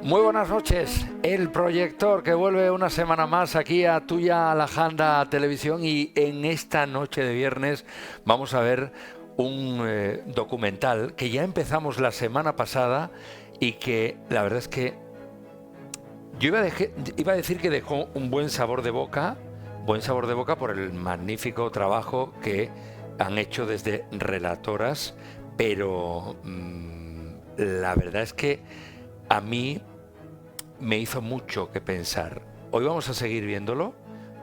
Muy buenas noches, el proyector que vuelve una semana más aquí a Tuya Alajanda Televisión, y en esta noche de viernes vamos a ver un documental que ya empezamos la semana pasada y que la verdad es que yo iba a decir que dejó un buen sabor de boca por el magnífico trabajo que han hecho desde relatoras, pero la verdad es que a mí me hizo mucho que pensar. Hoy vamos a seguir viéndolo.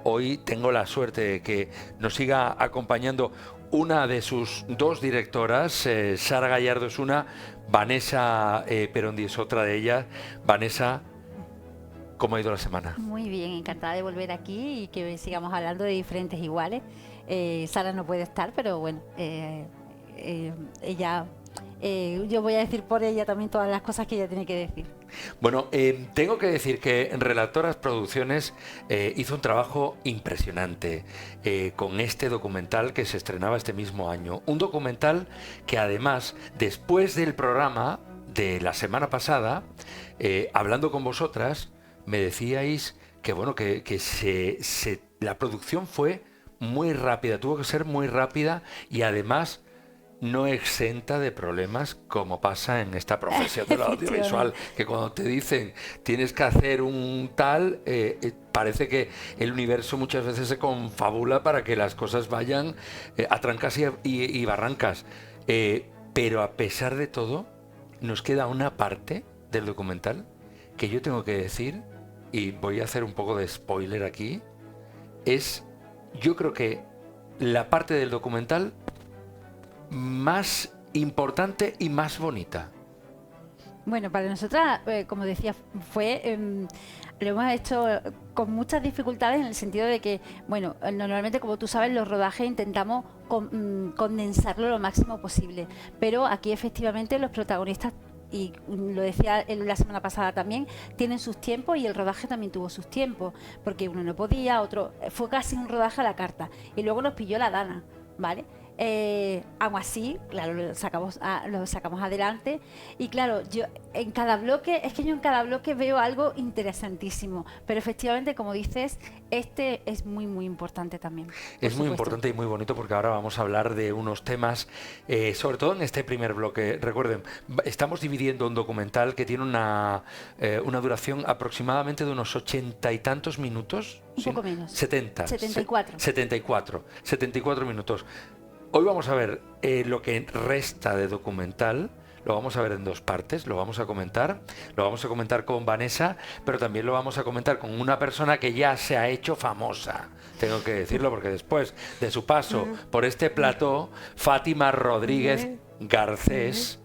Hoy tengo la suerte de que nos siga acompañando una de sus dos directoras. Sara Gallardo es una, Vanessa Perondi es otra de ellas. Vanessa, ¿cómo ha ido la semana? Muy bien, encantada de volver aquí y que sigamos hablando de diferentes iguales. Sara no puede estar, pero bueno, ella, yo voy a decir por ella también todas las cosas que ella tiene que decir. Bueno, tengo que decir que Relatoras Producciones hizo un trabajo impresionante con este documental que se estrenaba este mismo año. Un documental que además, después del programa de la semana pasada, hablando con vosotras, me decíais que bueno, la producción fue muy rápida, tuvo que ser muy rápida y además no exenta de problemas, como pasa en esta profesión del audiovisual, que cuando te dicen tienes que hacer un tal, parece que el universo muchas veces se confabula para que las cosas vayan a trancas y barrancas. Pero a pesar de todo, nos queda una parte del documental que yo tengo que decir, y voy a hacer un poco de spoiler aquí, yo creo que la parte del documental más importante y más bonita. Bueno, para nosotras, como decía, lo hemos hecho con muchas dificultades en el sentido de que, bueno, normalmente, como tú sabes, los rodajes intentamos condensarlo lo máximo posible, pero aquí efectivamente los protagonistas, y lo decía la semana pasada también, tienen sus tiempos y el rodaje también tuvo sus tiempos, porque uno no podía, otro fue casi un rodaje a la carta, y luego nos pilló la Dana, ¿vale? Aún así, claro, lo sacamos adelante. Y claro, yo en cada bloque veo algo interesantísimo. Pero efectivamente, como dices, este es muy, muy importante también. Es muy importante y muy bonito, porque ahora vamos a hablar de unos temas, sobre todo en este primer bloque. Recuerden, estamos dividiendo un documental que tiene una duración aproximadamente de unos 80 y tantos minutos. Un poco menos. 74 minutos. Hoy vamos a ver lo que resta de documental. Lo vamos a ver en dos partes, lo vamos a comentar con Vanessa, pero también lo vamos a comentar con una persona que ya se ha hecho famosa, tengo que decirlo, porque después de su paso por este plató, Fátima Rodríguez Garcés,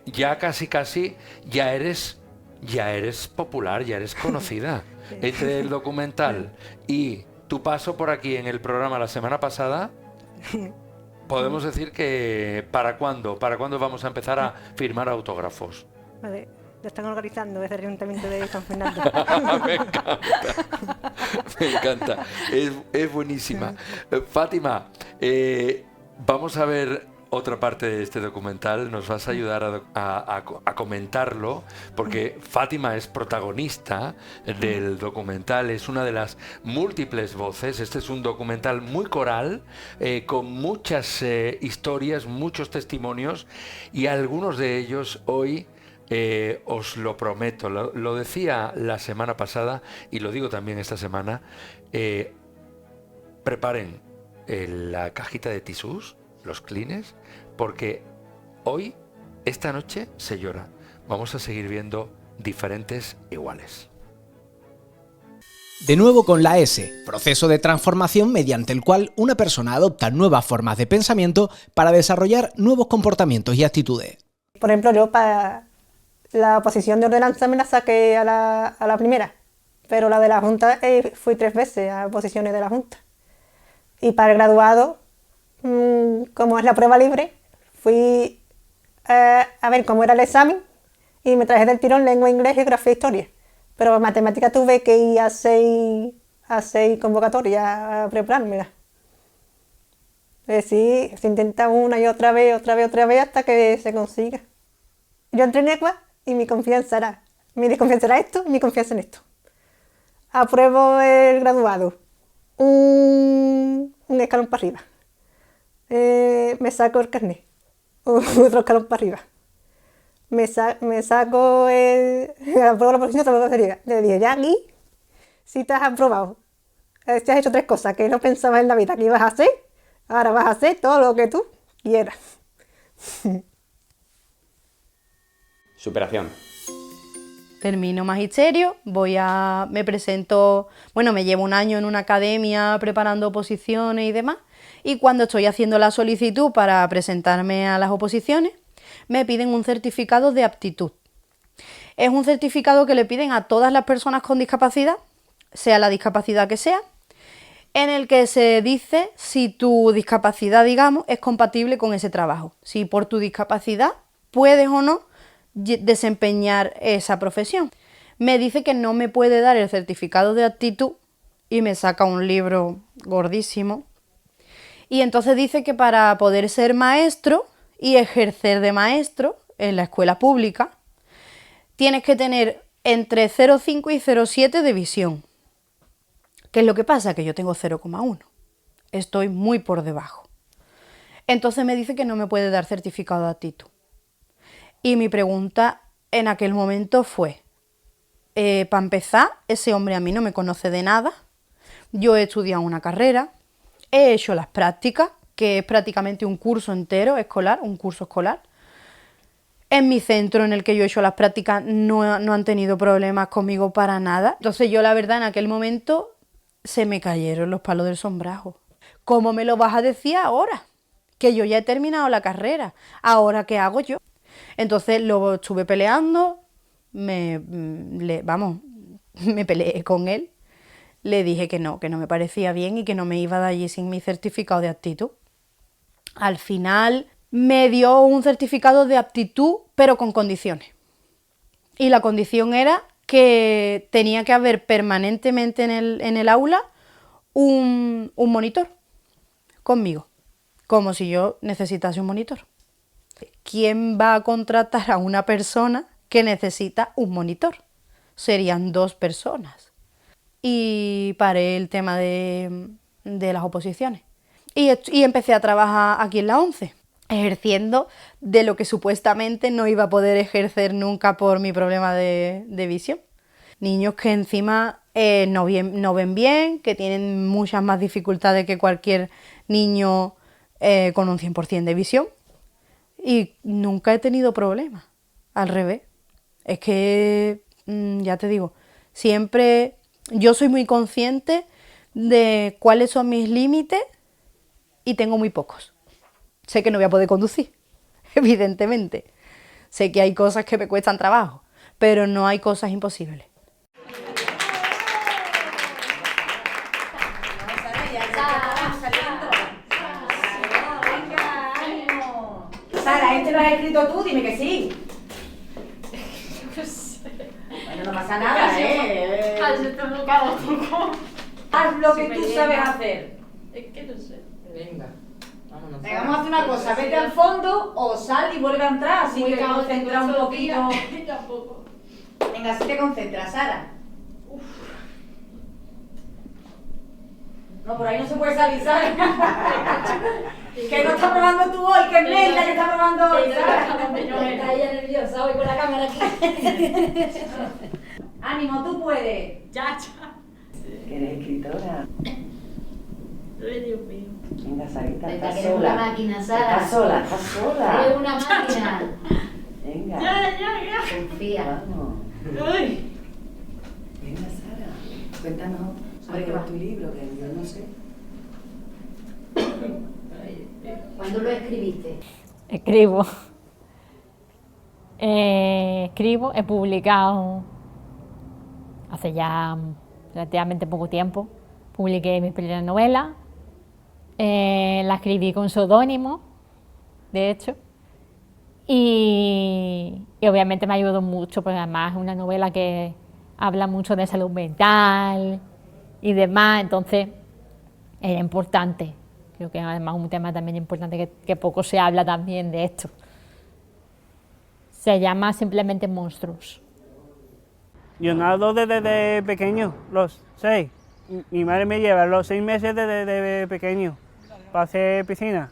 ya casi ya eres popular, ya eres conocida. Entre el documental y tu paso por aquí en el programa la semana pasada, podemos decir que ¿para cuándo vamos a empezar a firmar autógrafos? Vale, lo están organizando desde el Ayuntamiento de San Fernando. Me encanta, es buenísima. Fátima, vamos a ver otra parte de este documental, nos vas a ayudar a comentarlo, porque Fátima es protagonista del documental, es una de las múltiples voces. Este es un documental muy coral, con muchas historias, muchos testimonios, y algunos de ellos hoy, os lo prometo, lo decía la semana pasada y lo digo también esta semana, preparen la cajita de tisús, los clines, porque hoy, esta noche, se llora. Vamos a seguir viendo diferentes iguales. De nuevo con la S, proceso de transformación mediante el cual una persona adopta nuevas formas de pensamiento para desarrollar nuevos comportamientos y actitudes. Por ejemplo, yo para la oposición de ordenanza me la saqué a la primera, pero la de la Junta fui 3 veces a oposiciones de la Junta. Y para el graduado, como es la prueba libre, fui a ver cómo era el examen y me traje del tirón lengua, inglés, geografía e historia. Pero matemática tuve que ir a seis convocatorias a preparármela. Sí, se intenta una y otra vez hasta que se consiga. Yo entré en ECUA y mi confianza era Mi desconfianza era esto y mi confianza en esto. Apruebo el graduado. Un escalón para arriba. Me saco el carnet. Otro escalón para arriba. Me saco apruebo la posición, otra sería. Le dije, ya aquí, si te has aprobado, si has hecho 3 cosas que no pensabas en la vida que ibas a hacer, ahora vas a hacer todo lo que tú quieras. Superación. Termino magisterio, me presento, bueno, me llevo un año en una academia preparando oposiciones y demás, y cuando estoy haciendo la solicitud para presentarme a las oposiciones, me piden un certificado de aptitud. Es un certificado que le piden a todas las personas con discapacidad, sea la discapacidad que sea, en el que se dice si tu discapacidad, digamos, es compatible con ese trabajo, si por tu discapacidad puedes o no desempeñar esa profesión. Me dice que no me puede dar el certificado de aptitud y me saca un libro gordísimo. Y entonces dice que para poder ser maestro y ejercer de maestro en la escuela pública, tienes que tener entre 0,5 y 0,7 de visión. ¿Qué es lo que pasa? Que yo tengo 0,1. Estoy muy por debajo. Entonces me dice que no me puede dar certificado de aptitud. Y mi pregunta en aquel momento fue, para empezar, ese hombre a mí no me conoce de nada, yo he estudiado una carrera, he hecho las prácticas, que es prácticamente un curso entero escolar, un curso escolar. En mi centro en el que yo he hecho las prácticas no han tenido problemas conmigo para nada. Entonces yo la verdad en aquel momento se me cayeron los palos del sombrajo. ¿Cómo me lo vas a decir ahora? Que yo ya he terminado la carrera, ¿ahora qué hago yo? Entonces lo estuve peleando, me peleé con él, le dije que no me parecía bien y que no me iba de allí sin mi certificado de aptitud. Al final me dio un certificado de aptitud, pero con condiciones. Y la condición era que tenía que haber permanentemente en el aula un monitor conmigo, como si yo necesitase un monitor. ¿Quién va a contratar a una persona que necesita un monitor? Serían 2 personas. Y paré el tema de las oposiciones. Y empecé a trabajar aquí en la ONCE, ejerciendo de lo que supuestamente no iba a poder ejercer nunca por mi problema de visión. Niños que encima no ven bien, que tienen muchas más dificultades que cualquier niño con un 100% de visión. Y nunca he tenido problemas, al revés. Es que, ya te digo, siempre yo soy muy consciente de cuáles son mis límites y tengo muy pocos. Sé que no voy a poder conducir, evidentemente. Sé que hay cosas que me cuestan trabajo, pero no hay cosas imposibles. Sara, ¿este lo has escrito tú? Dime que sí. Bueno, no pasa nada, ¿eh? Haz lo que tú sabes hacer. Es que no sé. Venga, vámonos. Venga, vamos a hacer una cosa. Vete al fondo o sal y vuelve a entrar. Así que concentra un poquito. Tampoco. Venga, así te concentras, Sara. No, por ahí no se puede salir, ¿sabes? Que no está probando tú hoy, que es Mel que está probando hoy, ¿sabes? Está ella nerviosa hoy con la cámara aquí. Ánimo, tú puedes. Ya. Que eres escritora. Ay, Dios mío. Venga, Sarita, Venga, estás que eres sola. una máquina, Sara. Estás sola, estás sola. Eres una máquina. Venga. Ya. Confía. Vamos. Ay. Venga, Sara. Cuéntanos sobre tu libro, que yo no sé. ¿Cuándo lo escribiste? Escribo. He publicado hace ya relativamente poco tiempo. Publiqué mi primera novela. La escribí con seudónimo, de hecho. Y obviamente me ayudó mucho, porque además es una novela que habla mucho de salud mental y demás, entonces era importante. Creo que además es un tema también importante que poco se habla también de esto. Se llama simplemente Monstruos. Yo nado desde pequeño, los 6. Mi madre me lleva los 6 meses desde pequeño para hacer piscina.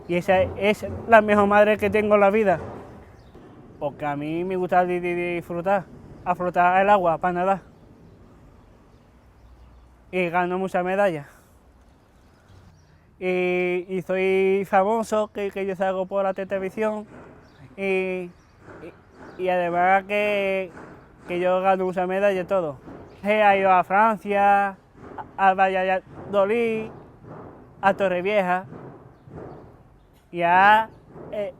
Y esa es la mejor madre que tengo en la vida. Porque a mí me gusta disfrutar, afrontar el agua para nadar. Y gano muchas medallas. Y soy famoso, que yo salgo por la televisión. Y además que yo gano muchas medallas y todo. He ido a Francia, a Valladolid, a Torrevieja. Ya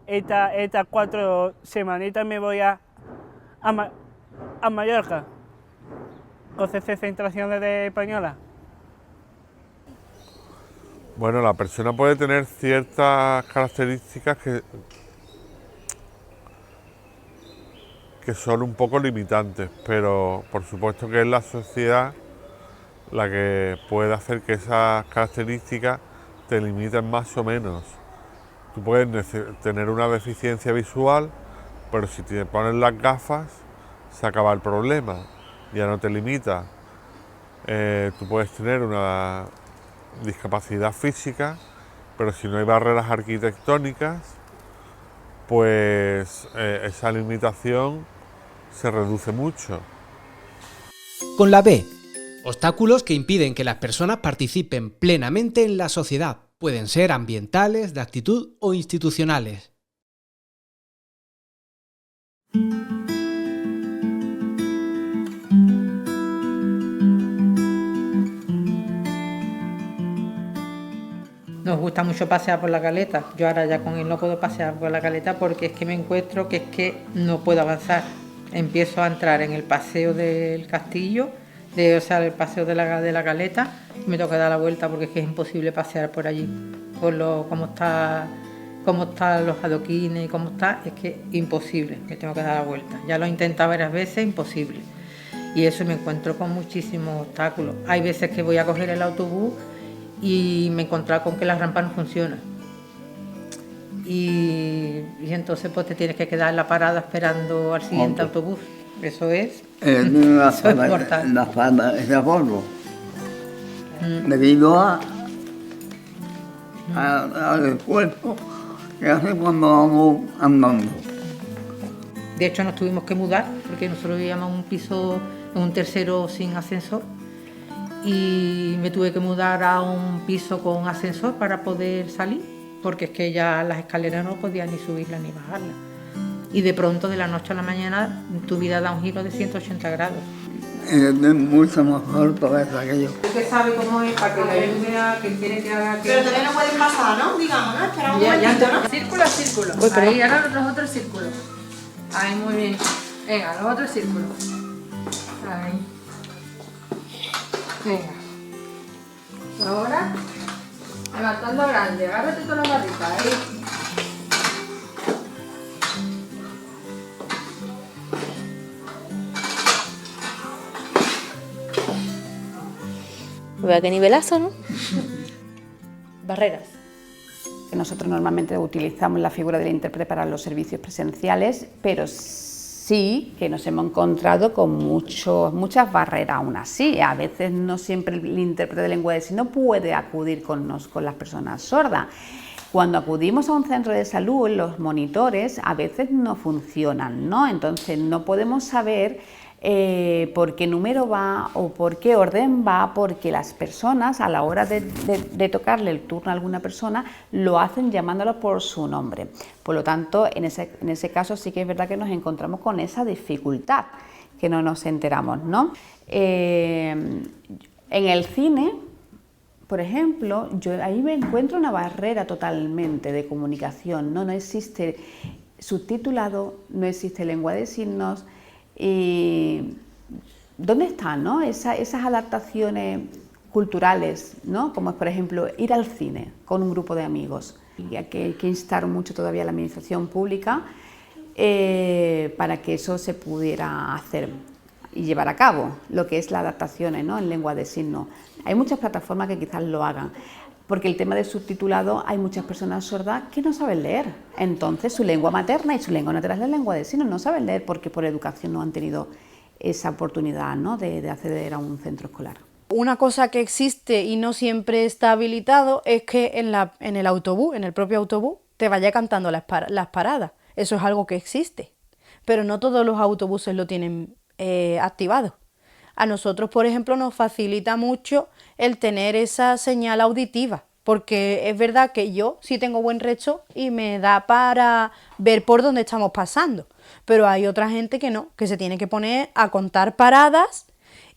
estas 4 semanitas me voy a Mallorca, con concentraciones de española. Bueno, la persona puede tener ciertas características que son un poco limitantes, pero por supuesto que es la sociedad la que puede hacer que esas características te limiten más o menos. Tú puedes tener una deficiencia visual, pero si te pones las gafas se acaba el problema, ya no te limita. Tú puedes tener una discapacidad física, pero si no hay barreras arquitectónicas, pues esa limitación se reduce mucho. Con la B, obstáculos que impiden que las personas participen plenamente en la sociedad. Pueden ser ambientales, de actitud o institucionales. Nos gusta mucho pasear por la caleta. Yo ahora ya con él no puedo pasear por la caleta porque es que me encuentro que es que no puedo avanzar. Empiezo a entrar en el paseo del castillo, o sea, el paseo de la caleta, y me toca dar la vuelta porque es que es imposible pasear por allí. Por cómo están los adoquines y cómo está, es que imposible, me tengo que dar la vuelta. Ya lo he intentado varias veces, imposible. Y eso me encuentro con muchísimos obstáculos. Hay veces que voy a coger el autobús y me he encontrado con que la rampa no funciona. Y entonces pues te tienes que quedar en la parada esperando al siguiente autobús. Eso es mortal. La falda es de polvo. Debido al esfuerzo que hace cuando vamos andando. De hecho nos tuvimos que mudar porque nosotros vivíamos en un piso, en un tercero sin ascensor. Y me tuve que mudar a un piso con ascensor para poder salir, porque es que ya las escaleras no podía ni subirlas ni bajarlas. Y de pronto, de la noche a la mañana, tu vida da un giro de 180 grados. Es mucho mejor todo eso, aquello. Usted sabe cómo es, para que le ayude a quien quiere que haga... Pero todavía no pueden pasar, ¿no? Digamos, ¿no? Espera un momentito, ¿no? Círculo a círculo. Ahí, ahora los otros círculos. Ahí, muy bien. Venga, los otros círculos. Ahí. Venga. Ahora, levantando grande, agárrate todas las barritas, ahí. Vea qué nivelazo, ¿no? Barreras. Nosotros normalmente utilizamos la figura del intérprete para los servicios presenciales, pero sí que nos hemos encontrado con muchas barreras aún así. A veces no siempre el intérprete de lengua de signos puede acudir con las personas sordas. Cuando acudimos a un centro de salud, los monitores a veces no funcionan, ¿no? Entonces no podemos saber por qué número va o por qué orden va, porque las personas a la hora de tocarle el turno a alguna persona lo hacen llamándolo por su nombre. Por lo tanto, en ese caso sí que es verdad que nos encontramos con esa dificultad, que no nos enteramos, ¿no? En el cine, por ejemplo, yo ahí me encuentro una barrera totalmente de comunicación, ¿no? No existe subtitulado, no existe lengua de signos. Y ¿dónde están, no? esas adaptaciones culturales, ¿no? Como es, por ejemplo, ir al cine con un grupo de amigos? Y hay que instar mucho todavía a la administración pública para que eso se pudiera hacer y llevar a cabo, lo que es las adaptaciones, ¿no? En lengua de signos. Hay muchas plataformas que quizás lo hagan, porque el tema del subtitulado, hay muchas personas sordas que no saben leer. Entonces su lengua materna y su lengua natural es la lengua de signos, no saben leer porque por educación no han tenido esa oportunidad, ¿no?, de acceder a un centro escolar. Una cosa que existe y no siempre está habilitado es que en el autobús, en el propio autobús, te vaya cantando las paradas. Eso es algo que existe, pero no todos los autobuses lo tienen activado. A nosotros, por ejemplo, nos facilita mucho el tener esa señal auditiva, porque es verdad que yo sí tengo buen recho y me da para ver por dónde estamos pasando, pero hay otra gente que no, que se tiene que poner a contar paradas.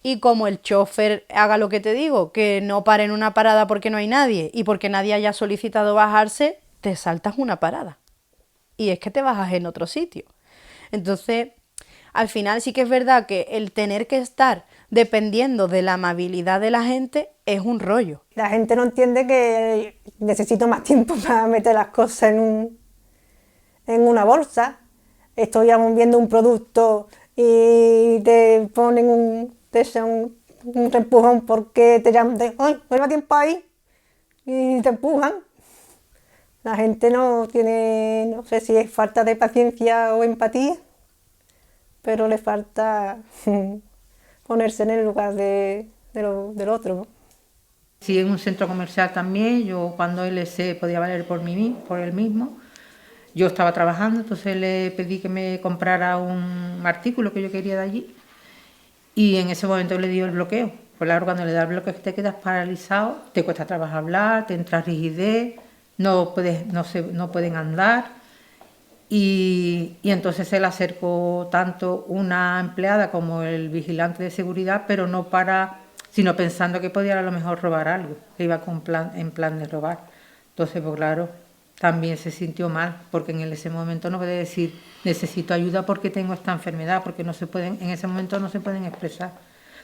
Y como el chofer haga lo que te digo, que no pare en una parada porque no hay nadie y porque nadie haya solicitado bajarse, te saltas una parada. Y es que te bajas en otro sitio. Entonces, al final sí que es verdad que el tener que estar dependiendo de la amabilidad de la gente es un rollo. La gente no entiende que necesito más tiempo para meter las cosas en una bolsa. Estoy viendo un producto y te ponen un empujón porque te llaman, ¡ay, no lleva tiempo ahí! Y te empujan. La gente no tiene, no sé si es falta de paciencia o empatía, pero le falta ponerse en el lugar del otro. Sí, en un centro comercial también, yo cuando él se podía valer por él mismo, yo estaba trabajando, entonces le pedí que me comprara un artículo que yo quería de allí. Y en ese momento le dio el bloqueo. Pues claro, cuando le da el bloqueo te quedas paralizado, te cuesta trabajo hablar, te entra rigidez, no pueden andar. Y entonces se le acercó tanto una empleada como el vigilante de seguridad, pero no sino pensando que podía a lo mejor robar algo, que iba en plan de robar. Entonces, pues claro, también se sintió mal, porque en ese momento no puede decir necesito ayuda porque tengo esta enfermedad, porque en ese momento no se pueden expresar.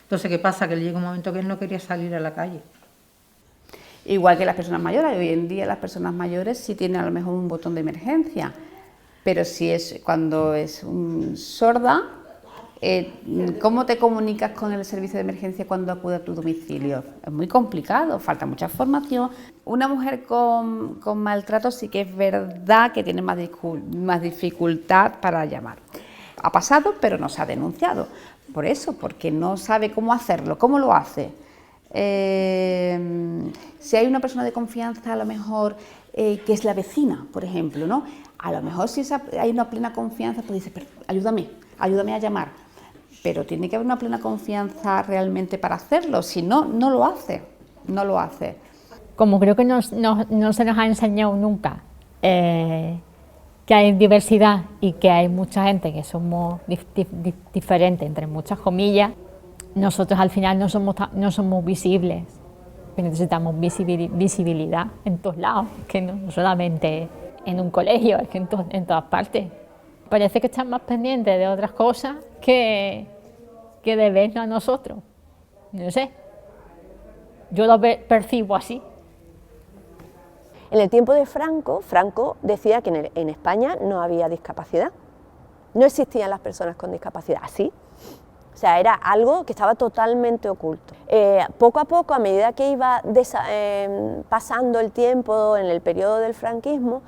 Entonces, ¿qué pasa? Que le llega un momento que él no quería salir a la calle. Igual que las personas mayores, hoy en día las personas mayores sí tienen a lo mejor un botón de emergencia, pero si es cuando es sorda, ¿cómo te comunicas con el servicio de emergencia cuando acude a tu domicilio? Es muy complicado, falta mucha formación. Una mujer con maltrato sí que es verdad que tiene más dificultad para llamar. Ha pasado, pero no se ha denunciado. Por eso, porque no sabe cómo hacerlo. ¿Cómo lo hace? Si hay una persona de confianza, a lo mejor, que es la vecina, por ejemplo, ¿no? A lo mejor si hay una plena confianza, pues dice, ayúdame a llamar. Pero tiene que haber una plena confianza realmente para hacerlo, si no, no lo hace. Como creo que no se nos ha enseñado nunca que hay diversidad y que hay mucha gente que somos diferentes, entre muchas comillas, nosotros al final no somos visibles, que necesitamos visibilidad en todos lados, que no solamente en un colegio, es que en todas partes. Parece que están más pendientes de otras cosas que de vernos a nosotros. No sé, yo lo percibo así. En el tiempo de Franco decía que en España no había discapacidad, no existían las personas con discapacidad, así. O sea, era algo que estaba totalmente oculto. Poco a poco, a medida que iba pasando el tiempo en el periodo del franquismo,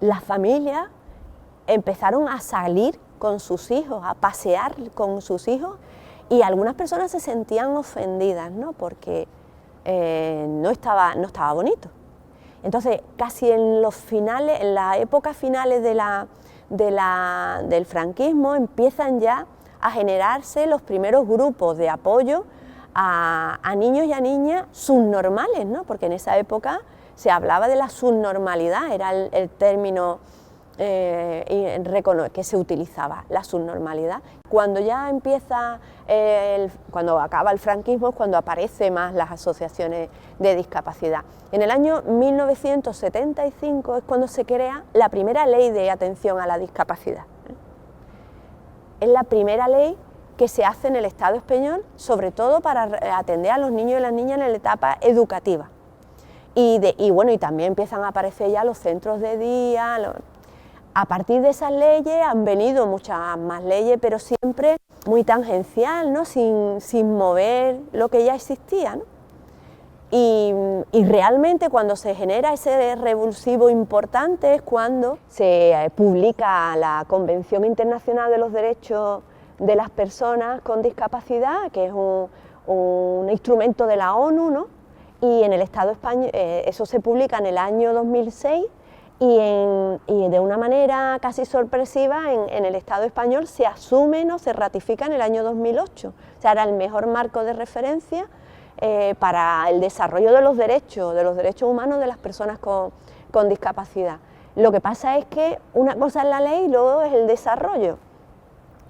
las familias empezaron a salir con sus hijos, a pasear con sus hijos, y algunas personas se sentían ofendidas, ¿no? Porque no estaba bonito. Entonces, casi en las épocas finales del franquismo empiezan ya a generarse los primeros grupos de apoyo a niños y a niñas subnormales, ¿no? Porque en esa época se hablaba de la subnormalidad, era el término que se utilizaba, la subnormalidad. Cuando ya empieza, cuando acaba el franquismo es cuando aparecen más las asociaciones de discapacidad. En el año 1975 es cuando se crea la primera ley de atención a la discapacidad. Es la primera ley que se hace en el Estado español, sobre todo para atender a los niños y las niñas en la etapa educativa. Y también empiezan a aparecer ya los centros de día. A partir de esas leyes han venido muchas más leyes, pero siempre muy tangencial, ¿no? sin mover lo que ya existía, ¿no? Y realmente cuando se genera ese revulsivo importante es cuando se publica la Convención Internacional de los Derechos de las personas con discapacidad, que es un instrumento de la ONU, ¿no? Y en el Estado español, eso se publica en el año 2006 y de una manera casi sorpresiva en el Estado español se asume, ¿no? Se ratifica en el año 2008. O sea, era el mejor marco de referencia para el desarrollo de los derechos humanos de las personas con discapacidad. Lo que pasa es que una cosa es la ley y luego es el desarrollo.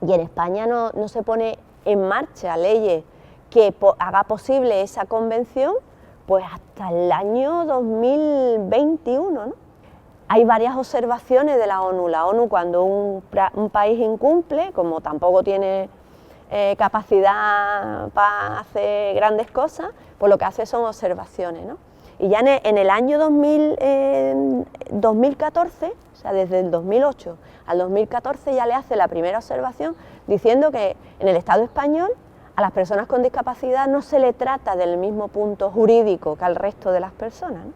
Y en España no se pone en marcha leyes que haga posible esa convención, pues hasta el año 2021, ¿no? Hay varias observaciones de la ONU. La ONU, cuando un país incumple, como tampoco tiene capacidad para hacer grandes cosas, pues lo que hace son observaciones, ¿no? Y ya en el año 2014, o sea, desde el 2008 al 2014 ya le hace la primera observación diciendo que en el Estado español a las personas con discapacidad no se le trata del mismo punto jurídico que al resto de las personas, ¿no?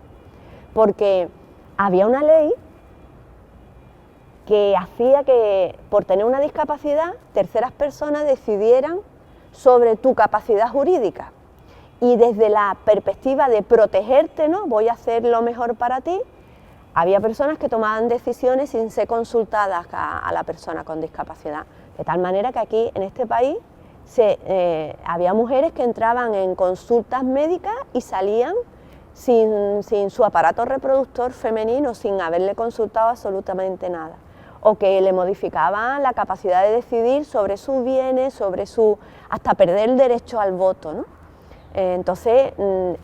Porque había una ley que hacía que por tener una discapacidad terceras personas decidieran sobre tu capacidad jurídica. Y desde la perspectiva de protegerte, ¿no? Voy a hacer lo mejor para ti, había personas que tomaban decisiones sin ser consultadas a la persona con discapacidad. De tal manera que aquí, en este país, había mujeres que entraban en consultas médicas y salían sin su aparato reproductor femenino, sin haberle consultado absolutamente nada. O que le modificaban la capacidad de decidir sobre sus bienes, hasta perder el derecho al voto, ¿no? Entonces,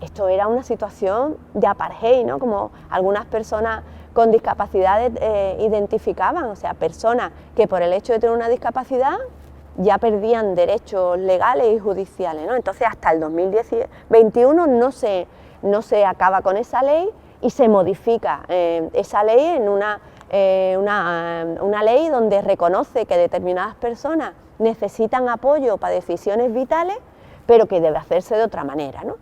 esto era una situación de apartheid, ¿no? Como algunas personas con discapacidades identificaban, o sea, personas que por el hecho de tener una discapacidad ya perdían derechos legales y judiciales, ¿no? Entonces, hasta el 2021 no se acaba con esa ley y se modifica esa ley en una ley donde reconoce que determinadas personas necesitan apoyo para decisiones vitales, pero que debe hacerse de otra manera, ¿no?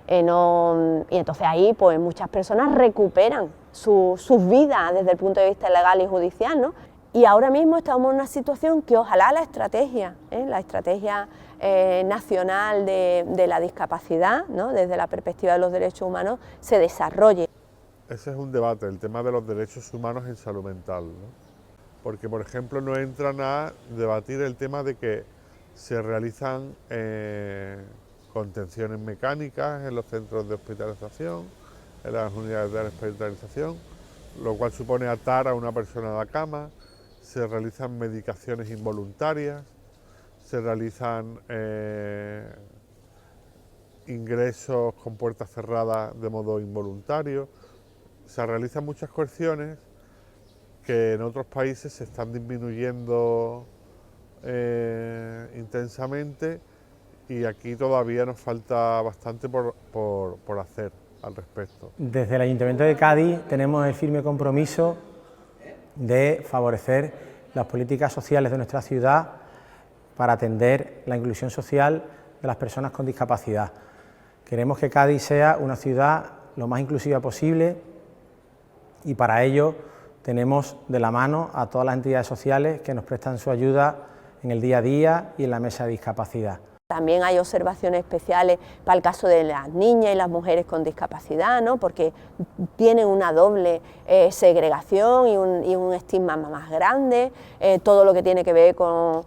Y entonces ahí pues muchas personas recuperan sus vidas desde el punto de vista legal y judicial, ¿no? Y ahora mismo estamos en una situación que ojalá la estrategia nacional de la discapacidad, ¿no? Desde la perspectiva de los derechos humanos, se desarrolle. Ese es un debate, el tema de los derechos humanos en salud mental, ¿no? Porque, por ejemplo, no entran a debatir el tema de que se realizan contenciones mecánicas en los centros de hospitalización, en las unidades de hospitalización, lo cual supone atar a una persona a la cama, se realizan medicaciones involuntarias, se realizan ingresos con puertas cerradas de modo involuntario, se realizan muchas coerciones que en otros países se están disminuyendo intensamente y aquí todavía nos falta bastante por hacer al respecto. Desde el Ayuntamiento de Cádiz tenemos el firme compromiso de favorecer las políticas sociales de nuestra ciudad para atender la inclusión social de las personas con discapacidad. Queremos que Cádiz sea una ciudad lo más inclusiva posible y para ello tenemos de la mano a todas las entidades sociales que nos prestan su ayuda en el día a día y en la mesa de discapacidad. También hay observaciones especiales para el caso de las niñas y las mujeres con discapacidad, ¿no? Porque tienen una doble segregación y un estigma más grande, todo lo que tiene que ver con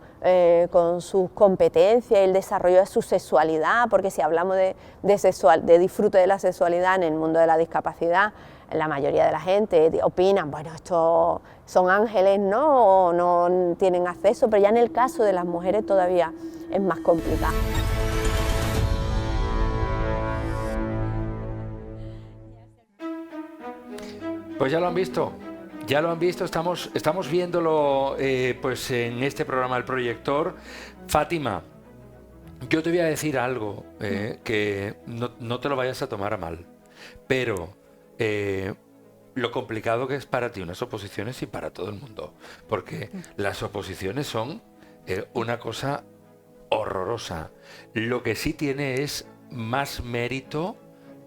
sus competencias y el desarrollo de su sexualidad, porque si hablamos de disfrute de la sexualidad en el mundo de la discapacidad, la mayoría de la gente opinan, bueno, estos son ángeles, ¿no? O no tienen acceso, pero ya en el caso de las mujeres todavía es más complicado. Pues ya lo han visto. Ya lo han visto, estamos viéndolo pues en este programa El Proyector. Fátima, yo te voy a decir algo que no te lo vayas a tomar a mal, pero lo complicado que es para ti unas oposiciones y para todo el mundo, porque las oposiciones son una cosa horrorosa. Lo que sí tiene es más mérito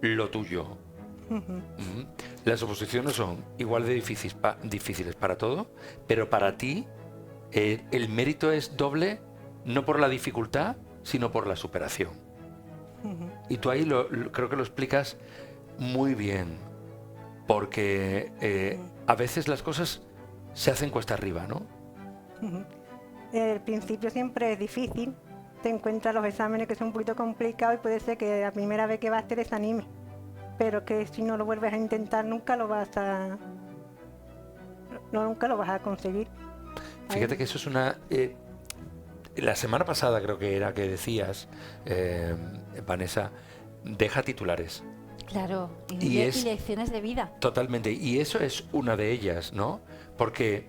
lo tuyo. Las oposiciones son igual de difíciles para todo, pero para ti el mérito es doble no por la dificultad, sino por la superación. Y tú ahí creo que lo explicas muy bien, porque a veces las cosas se hacen cuesta arriba, ¿no? El principio siempre es difícil, te encuentras los exámenes que son un poquito complicados y puede ser que la primera vez que vas te desanime, pero que si no lo vuelves a intentar nunca lo vas a conseguir. Fíjate que eso es una... la semana pasada creo que era que decías, Vanessa, deja titulares. Claro, y lecciones de vida. Totalmente, y eso es una de ellas, ¿no? Porque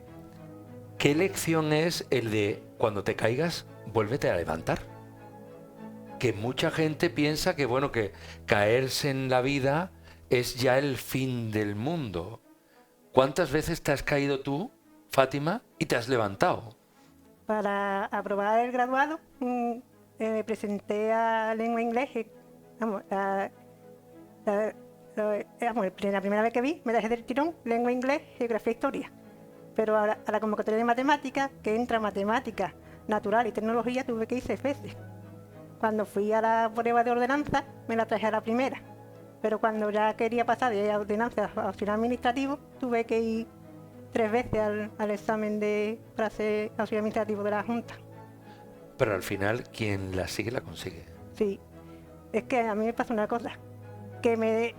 ¿qué lección es el de cuando te caigas, vuélvete a levantar? Que mucha gente piensa que, bueno, que caerse en la vida es ya el fin del mundo. ¿Cuántas veces te has caído tú, Fátima, y te has levantado? Para aprobar el graduado, me presenté a lengua inglés. La primera vez que vi, me dejé del tirón, lengua inglés, geografía e historia. Pero a la convocatoria de matemáticas, que entra matemáticas, natural y tecnología, tuve que ir 6 veces. Cuando fui a la prueba de ordenanza, me la traje a la primera. Pero cuando ya quería pasar de ordenanza a auxiliar administrativo, tuve que ir 3 veces al examen para ser auxiliar administrativo de la Junta. Pero al final, quien la sigue, la consigue. Sí. Es que a mí me pasa una cosa, que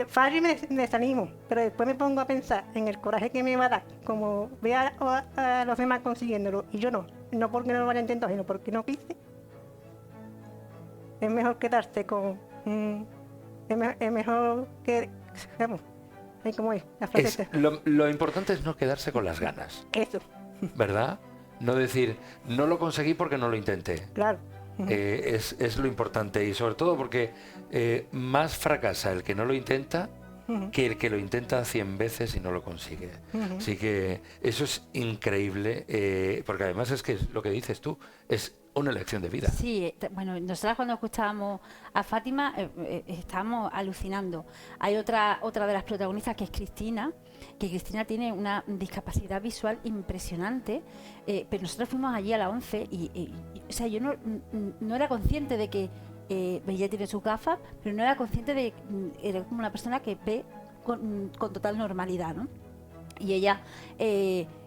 fallo y me desanimo, pero después me pongo a pensar en el coraje que me va a dar, como vea a los demás consiguiéndolo, y yo no porque no lo haya intentado, sino porque no quise. Es mejor quedarse con... es mejor que... Vamos, ahí como es, la frase. Lo importante es no quedarse con las ganas. Eso. ¿Verdad? No decir, no lo conseguí porque no lo intenté. Claro. Es lo importante, y sobre todo porque más fracasa el que no lo intenta que el que lo intenta 100 veces y no lo consigue. Así que eso es increíble, porque además es que lo que dices tú es una lección de vida. Sí, bueno, nosotras cuando escuchábamos a Fátima estábamos alucinando. Hay otra de las protagonistas que es Cristina, que Cristina tiene una discapacidad visual impresionante, pero nosotros fuimos allí a la 11 y o sea, yo no era consciente de que ella tiene sus gafas, pero no era consciente de que era como una persona que ve con total normalidad, ¿no? Y ella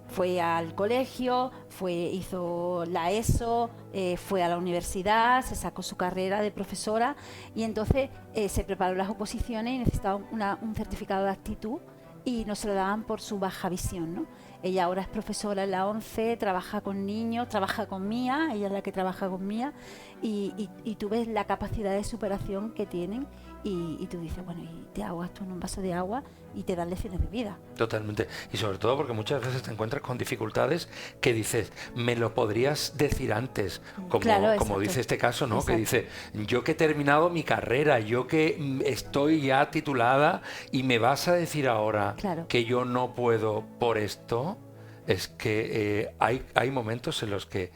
fue al colegio, hizo la ESO, fue a la universidad, se sacó su carrera de profesora y entonces se preparó las oposiciones y necesitaba un certificado de aptitud y no se lo daban por su baja visión, ¿no? Ella ahora es profesora en la 11, trabaja con niños, trabaja con Mía, ella es la que trabaja con Mía y tú ves la capacidad de superación que tienen y tú dices, bueno, y te ahogas tú en un vaso de agua y te dan lecciones de vida. Totalmente. Y sobre todo porque muchas veces te encuentras con dificultades que dices, me lo podrías decir antes, como dice este caso, ¿no? Exacto. Que dice, yo que he terminado mi carrera, yo que estoy ya titulada y me vas a decir ahora que yo no puedo por esto. Es que hay momentos en los que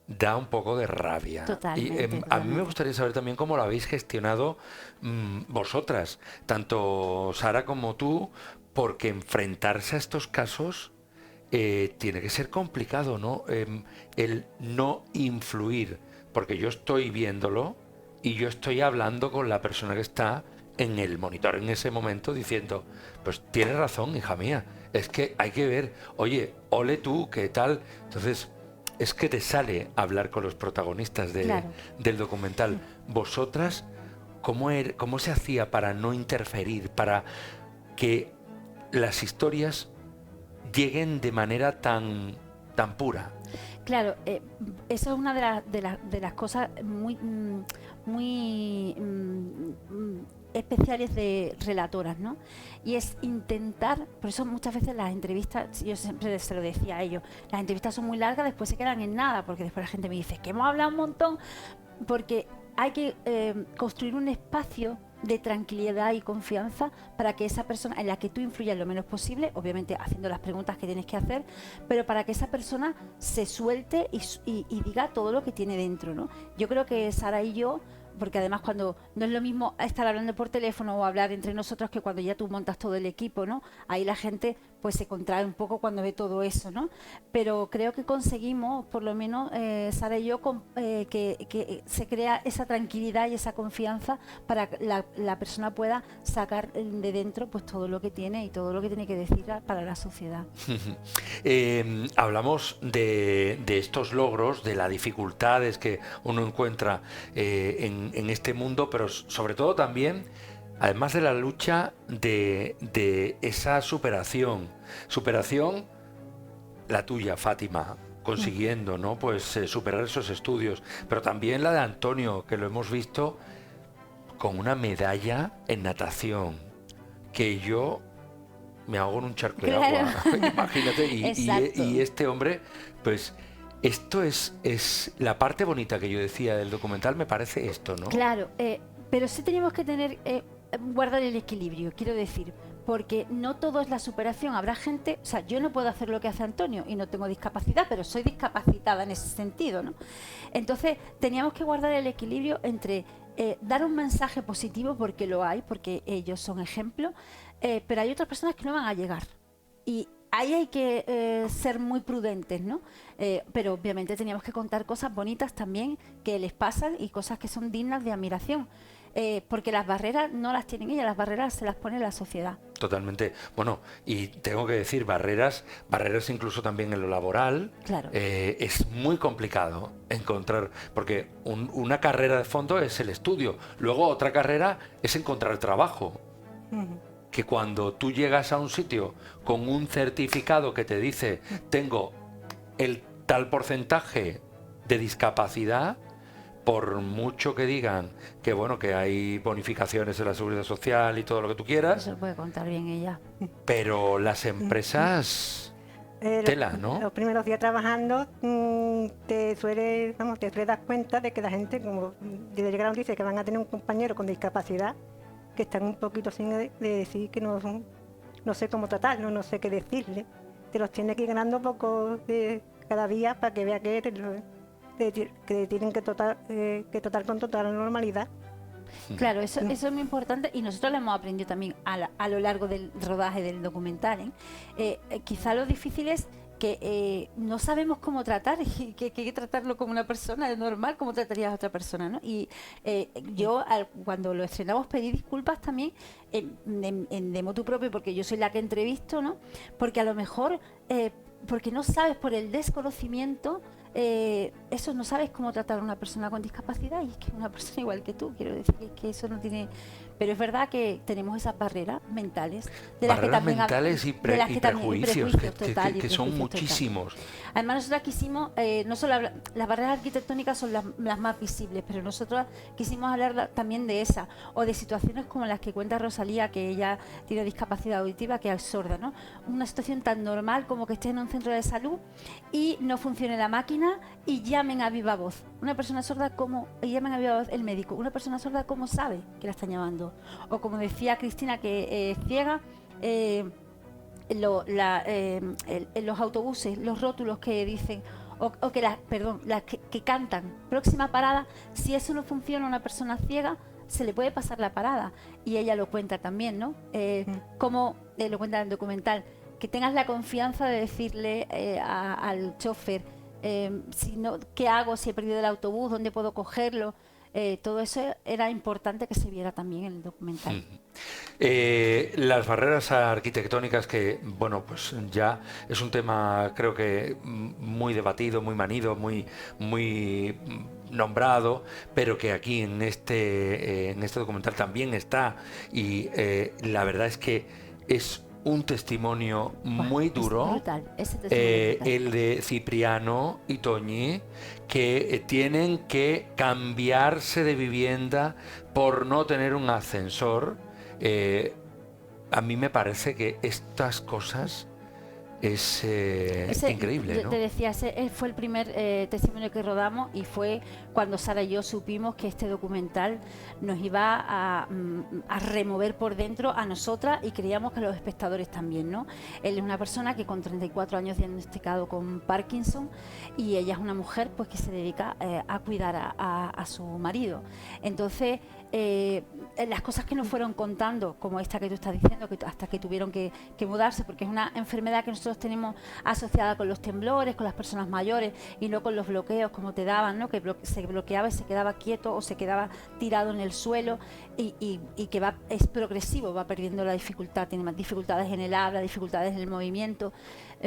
da un poco de rabia. Totalmente, a mí me gustaría saber también cómo lo habéis gestionado vosotras, tanto Sara como tú, porque enfrentarse a estos casos tiene que ser complicado, ¿no? El no influir, porque yo estoy viéndolo y yo estoy hablando con la persona que está en el monitor en ese momento diciendo, pues tienes razón, hija mía, es que hay que ver, oye, ole tú, ¿qué tal? Entonces, es que te sale hablar con los protagonistas del documental. Vosotras, ¿cómo se hacía para no interferir, para que las historias lleguen de manera tan pura? Claro, eso es una de las cosas muy especiales de relatoras, ¿no? Y es intentar, por eso muchas veces las entrevistas, yo siempre se lo decía a ellos, las entrevistas son muy largas, después se quedan en nada, porque después la gente me dice que hemos hablado un montón, porque hay que construir un espacio de tranquilidad y confianza para que esa persona, en la que tú influyas lo menos posible, obviamente haciendo las preguntas que tienes que hacer, pero para que esa persona se suelte y diga todo lo que tiene dentro, ¿no? Yo creo que Sara y yo, porque además cuando no es lo mismo estar hablando por teléfono o hablar entre nosotros que cuando ya tú montas todo el equipo, ¿no? Ahí la gente pues se contrae un poco cuando ve todo eso, ¿no? Pero creo que conseguimos, por lo menos Sara y yo, que se crea esa tranquilidad y esa confianza para que la persona pueda sacar de dentro pues todo lo que tiene y todo lo que tiene que decir para la sociedad. Hablamos de estos logros, de las dificultades que uno encuentra en este mundo, pero sobre todo también, además de la lucha, de esa superación, la tuya, Fátima, consiguiendo, ¿no? Pues superar esos estudios, pero también la de Antonio, que lo hemos visto con una medalla en natación, que yo me ahogo en un charco de agua, imagínate, y este hombre, pues esto es la parte bonita que yo decía del documental, me parece esto, ¿no? Claro, pero sí tenemos que tener, guardar el equilibrio, quiero decir, porque no todo es la superación. Habrá gente, o sea, yo no puedo hacer lo que hace Antonio y no tengo discapacidad, pero soy discapacitada en ese sentido, ¿no? Entonces, teníamos que guardar el equilibrio entre dar un mensaje positivo, porque lo hay, porque ellos son ejemplo, pero hay otras personas que no van a llegar. Y ahí hay que ser muy prudentes, ¿no? Pero obviamente teníamos que contar cosas bonitas también que les pasan y cosas que son dignas de admiración. Porque las barreras no las tienen ellas, las barreras se las pone la sociedad. Totalmente. Bueno, y tengo que decir, barreras incluso también en lo laboral. Claro. Es muy complicado encontrar, porque una carrera de fondo es el estudio, luego otra carrera es encontrar trabajo. Que cuando tú llegas a un sitio con un certificado que te dice tengo el tal porcentaje de discapacidad, por mucho que digan que bueno, que hay bonificaciones de la seguridad social y todo lo que tú quieras, eso lo puede contar bien ella. Pero las empresas tela, ¿no? Los primeros días trabajando te suele dar cuenta de que la gente, como desde llegaron, dice que van a tener un compañero con discapacidad, que están un poquito sin de decir que no sé cómo tratarlo, no sé qué decirle. Te los tiene que ir ganando poco de cada día para que vea que tienen que tratar con total normalidad. Claro, eso es muy importante y nosotros lo hemos aprendido también a lo largo del rodaje del documental. Quizá lo difícil es que no sabemos cómo tratar y que hay que tratarlo como una persona normal, como tratarías a otra persona, ¿no? Y yo cuando lo estrenamos pedí disculpas también de motu propio, porque yo soy la que entrevisto, ¿no? Porque a lo mejor, porque no sabes, por el desconocimiento, eso, no sabes cómo tratar a una persona con discapacidad, y es que es una persona igual que tú, quiero decir que eso no tiene... Pero es verdad que tenemos esas barreras mentales, barreras mentales y prejuicios, que son muchísimos. Total. Además, nosotros quisimos, no solo las barreras arquitectónicas son las más visibles, pero nosotros quisimos hablar también de esas, o de situaciones como las que cuenta Rosalía, que ella tiene discapacidad auditiva, que es sorda, ¿no? Una situación tan normal como que estés en un centro de salud y no funcione la máquina y llamen a viva voz. Una persona sorda, y llamen a viva voz el médico. Una persona sorda, ¿cómo sabe que la están llamando? O como decía Cristina, que es ciega, en los autobuses, los rótulos que dicen, o que las que cantan, próxima parada, si eso no funciona a una persona ciega, se le puede pasar la parada. Y ella lo cuenta también, ¿no? Como lo cuenta en el documental, que tengas la confianza de decirle al chofer, ¿qué hago si he perdido el autobús? ¿Dónde puedo cogerlo? Todo eso era importante que se viera también en el documental. Las barreras arquitectónicas, que bueno, pues ya es un tema, creo que muy debatido, muy manido, muy nombrado, pero que aquí en este documental también está, y la verdad es que es un testimonio muy duro, brutal, el de Cipriano y Toñi, que tienen que cambiarse de vivienda por no tener un ascensor. A mí me parece que estas cosas es increíble, ¿no? Te decía, ese fue el primer testimonio que rodamos y fue cuando Sara y yo supimos que este documental nos iba a remover por dentro a nosotras y creíamos que a los espectadores también, ¿no? Él es una persona que con 34 años diagnosticado con Parkinson y ella es una mujer pues que se dedica a cuidar a su marido. Entonces, las cosas que nos fueron contando, como esta que tú estás diciendo, que hasta que tuvieron que mudarse, porque es una enfermedad que nosotros tenemos asociada con los temblores, con las personas mayores y no con los bloqueos como te daban, ¿no? Que se bloqueaba y se quedaba quieto o se quedaba tirado en el suelo y que es progresivo, va perdiendo la dificultad, tiene más dificultades en el habla, dificultades en el movimiento.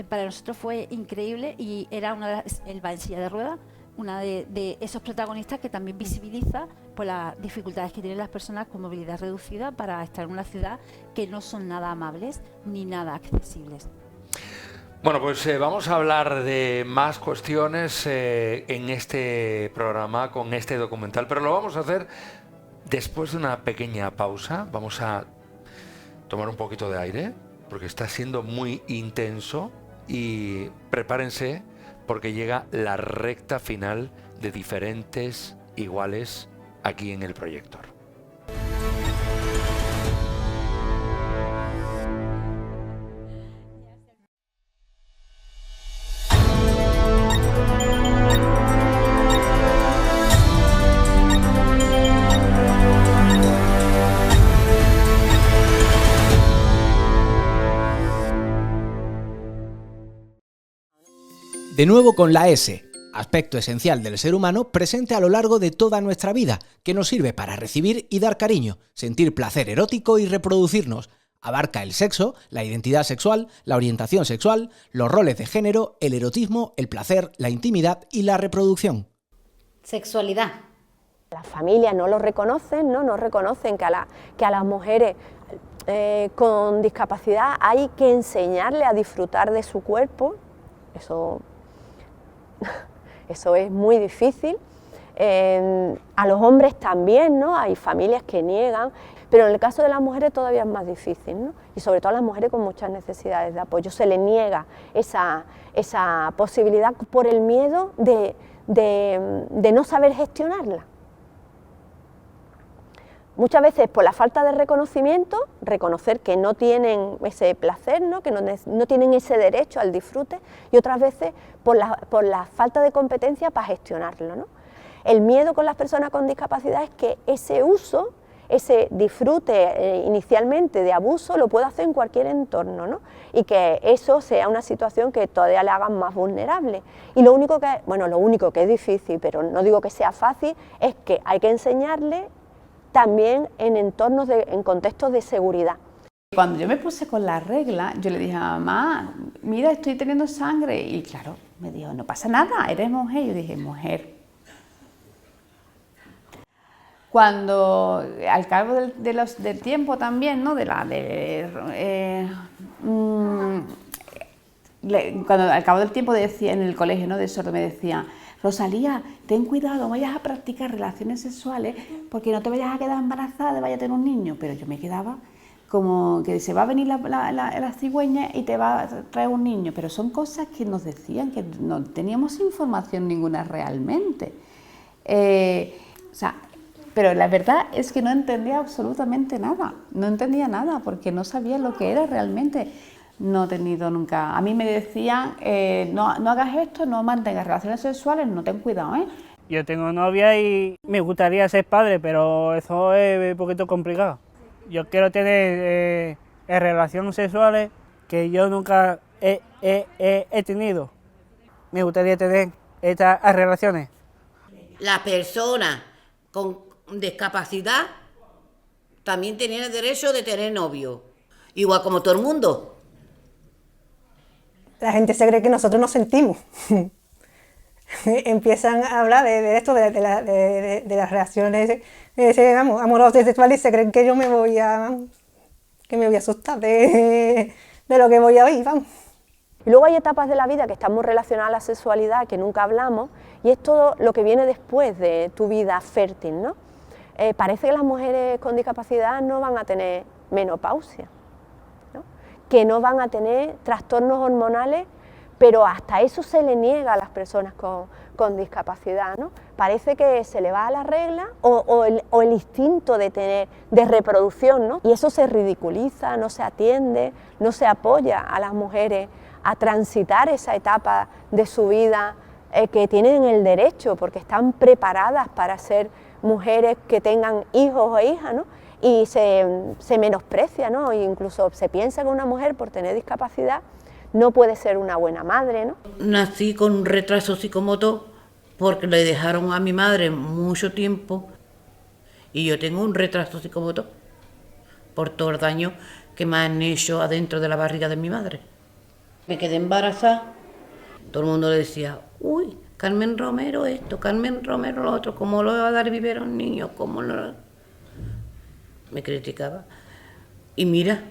Para nosotros fue increíble y era él va en silla de ruedas, una de esos protagonistas que también visibiliza pues, las dificultades que tienen las personas con movilidad reducida para estar en una ciudad que no son nada amables ni nada accesibles. Bueno, pues vamos a hablar de más cuestiones en este programa, con este documental, pero lo vamos a hacer después de una pequeña pausa. Vamos a tomar un poquito de aire, porque está siendo muy intenso, y prepárense, porque llega la recta final de Diferentes Iguales aquí en el proyector. De nuevo con la S, aspecto esencial del ser humano presente a lo largo de toda nuestra vida, que nos sirve para recibir y dar cariño, sentir placer erótico y reproducirnos. Abarca el sexo, la identidad sexual, la orientación sexual, los roles de género, el erotismo, el placer, la intimidad y la reproducción. Sexualidad. Las familias no lo reconocen, no reconocen que a las mujeres con discapacidad hay que enseñarle a disfrutar de su cuerpo. Eso es muy difícil. A los hombres también, ¿no? Hay familias que niegan, pero en el caso de las mujeres todavía es más difícil, ¿no? Y sobre todo a las mujeres con muchas necesidades de apoyo se les niega esa posibilidad por el miedo de no saber gestionarla. Muchas veces por la falta de reconocimiento, reconocer que no tienen ese placer, ¿no? Que no tienen ese derecho al disfrute, y otras veces por la falta de competencia para gestionarlo, ¿no? El miedo con las personas con discapacidad es que ese uso, ese disfrute inicialmente de abuso lo puede hacer en cualquier entorno, ¿no? Y que eso sea una situación que todavía le hagan más vulnerable. Y lo único que es difícil, pero no digo que sea fácil, es que hay que enseñarle también en contextos de seguridad. Cuando yo me puse con la regla, yo le dije a mamá, mira, estoy teniendo sangre, y claro, me dijo, no pasa nada, eres mujer. Yo dije, mujer. Cuando al cabo del tiempo también, ¿no? Cuando al cabo del tiempo decía en el colegio, ¿no? De sordo, me decía, Rosalía, ten cuidado, no vayas a practicar relaciones sexuales porque no te vayas a quedar embarazada, vayas a tener un niño. Pero yo me quedaba como que se va a venir la cigüeña y te va a traer un niño. Pero son cosas que nos decían, que no teníamos información ninguna realmente. Pero la verdad es que no entendía absolutamente nada. No entendía nada porque no sabía lo que era realmente. No he tenido nunca. A mí me decían, no hagas esto, no mantengas relaciones sexuales, no ten cuidado, ¿eh? Yo tengo novia y me gustaría ser padre, pero eso es un poquito complicado. Yo quiero tener relaciones sexuales que yo nunca he tenido. Me gustaría tener estas relaciones. La persona con discapacidad también tiene el derecho de tener novio, igual como todo el mundo. La gente se cree que nosotros nos sentimos. Empiezan a hablar de esto, de las reacciones amorosas y sexuales, y se creen que yo me voy a asustar de lo que voy a oír, vamos. Y luego hay etapas de la vida que están muy relacionadas a la sexualidad, que nunca hablamos, y es todo lo que viene después de tu vida fértil, ¿no? Parece que las mujeres con discapacidad no van a tener menopausia, ¿no? que no van a tener trastornos hormonales, pero hasta eso se le niega a las personas con discapacidad, ¿no? Parece que se le va a la regla o el instinto de reproducción, ¿no? Y eso se ridiculiza, no se atiende, no se apoya a las mujeres a transitar esa etapa de su vida que tienen el derecho, porque están preparadas para ser mujeres que tengan hijos o hijas, ¿no? Y se menosprecia, ¿no? E incluso se piensa que una mujer por tener discapacidad no puede ser una buena madre, ¿no? Nací con un retraso psicomotor porque le dejaron a mi madre mucho tiempo y yo tengo un retraso psicomotor por todo el daño que me han hecho adentro de la barriga de mi madre. Me quedé embarazada, todo el mundo le decía, uy, Carmen Romero esto, Carmen Romero lo otro, ¿cómo lo va a dar vivir a un niño? ¿Cómo lo...? Me criticaba. Y mira,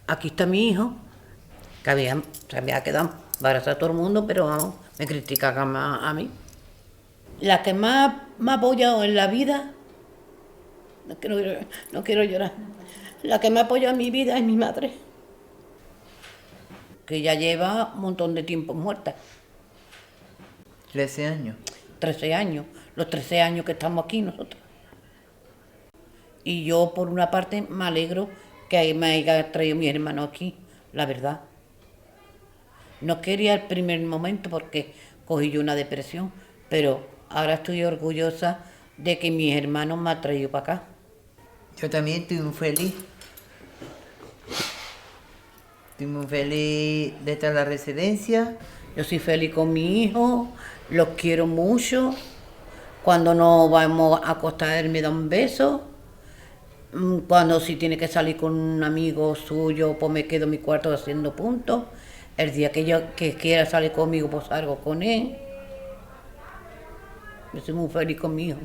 aquí está mi hijo, que se había quedado embarazada todo el mundo, pero vamos, me criticaban a mí. La que más me ha apoyado en la vida, no quiero llorar, la que me ha apoyado en mi vida es mi madre, que ya lleva un montón de tiempo muerta. 13 años. 13 años, los 13 años que estamos aquí nosotros. Y yo, por una parte, me alegro que me haya traído mi hermano aquí, la verdad. No quería el primer momento porque cogí yo una depresión, pero ahora estoy orgullosa de que mis hermanos me han traído para acá. Yo también estoy muy feliz. Estoy muy feliz de estar en la residencia. Yo soy feliz con mi hijo, los quiero mucho. Cuando nos vamos a acostar, él me da un beso. Cuando si tiene que salir con un amigo suyo, pues me quedo en mi cuarto haciendo puntos. El día que quiera salir conmigo, pues salgo con él. Yo soy muy feliz con mi hijo,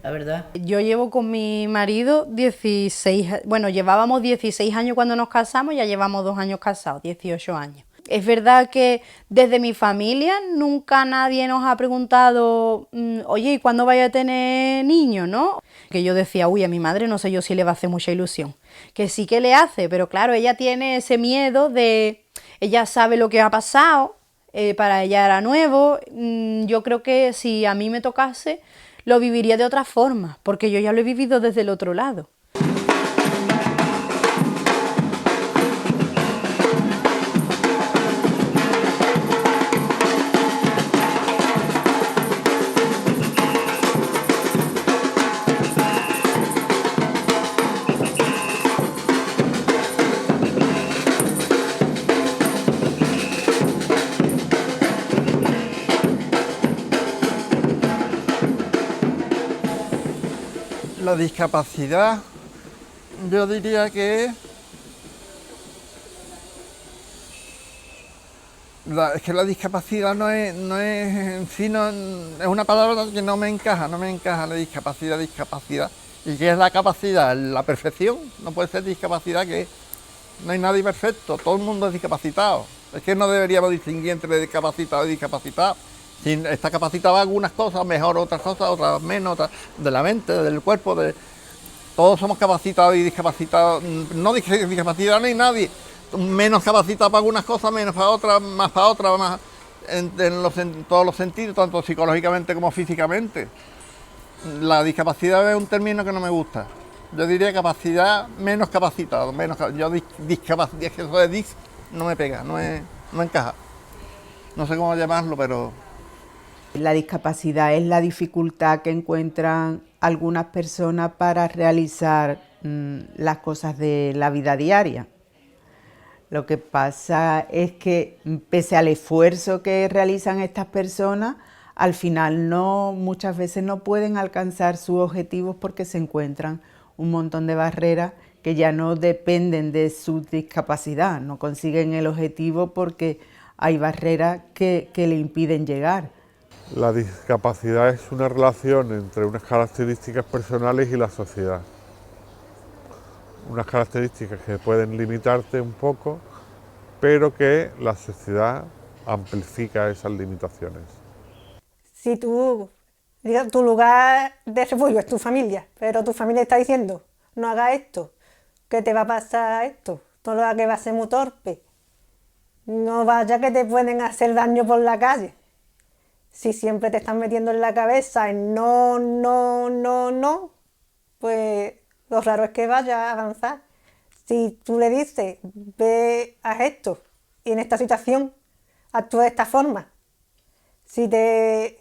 la verdad. Yo llevo con mi marido 16, bueno, llevábamos 16 años cuando nos casamos, ya llevamos 2 años casados, 18 años. Es verdad que desde mi familia nunca nadie nos ha preguntado, oye, ¿y cuándo vaya a tener niños, no? Que yo decía, uy, a mi madre no sé yo si le va a hacer mucha ilusión. Que sí que le hace, pero claro, ella tiene ese miedo de... Ella sabe lo que ha pasado, para ella era nuevo. Yo creo que si a mí me tocase, lo viviría de otra forma, porque yo ya lo he vivido desde el otro lado. La discapacidad, yo diría que es que la discapacidad no es en sí, es una palabra que no me encaja la discapacidad. ¿Y qué es la capacidad? La perfección. No puede ser discapacidad, que no hay nadie perfecto, todo el mundo es discapacitado. Es que no deberíamos distinguir entre discapacitado y discapacitado. Si está capacitado algunas cosas, mejor otras cosas, otras menos, otras de la mente, del cuerpo, todos somos capacitados y discapacitados. No discapacidad no hay nadie. Menos capacitado para algunas cosas, menos para otras, más para otras, más en todos los sentidos, tanto psicológicamente como físicamente. La discapacidad es un término que no me gusta. Yo diría capacidad menos capacitado, yo discapacidad, es que eso de dis no me pega, no encaja. No sé cómo llamarlo, pero... La discapacidad es la dificultad que encuentran algunas personas para realizar las cosas de la vida diaria. Lo que pasa es que, pese al esfuerzo que realizan estas personas, al final muchas veces no pueden alcanzar sus objetivos porque se encuentran un montón de barreras que ya no dependen de su discapacidad, no consiguen el objetivo porque hay barreras que le impiden llegar. La discapacidad es una relación entre unas características personales y la sociedad. Unas características que pueden limitarte un poco, pero que la sociedad amplifica esas limitaciones. Si tu lugar de refugio es tu familia, pero tu familia está diciendo, no hagas esto, que te va a pasar esto, todo lo que va a ser muy torpe. No vaya que te pueden hacer daño por la calle. Si siempre te están metiendo en la cabeza el no, no, no, no, pues lo raro es que vaya a avanzar. Si tú le dices, ve, haz esto, y en esta situación actúa de esta forma. Si te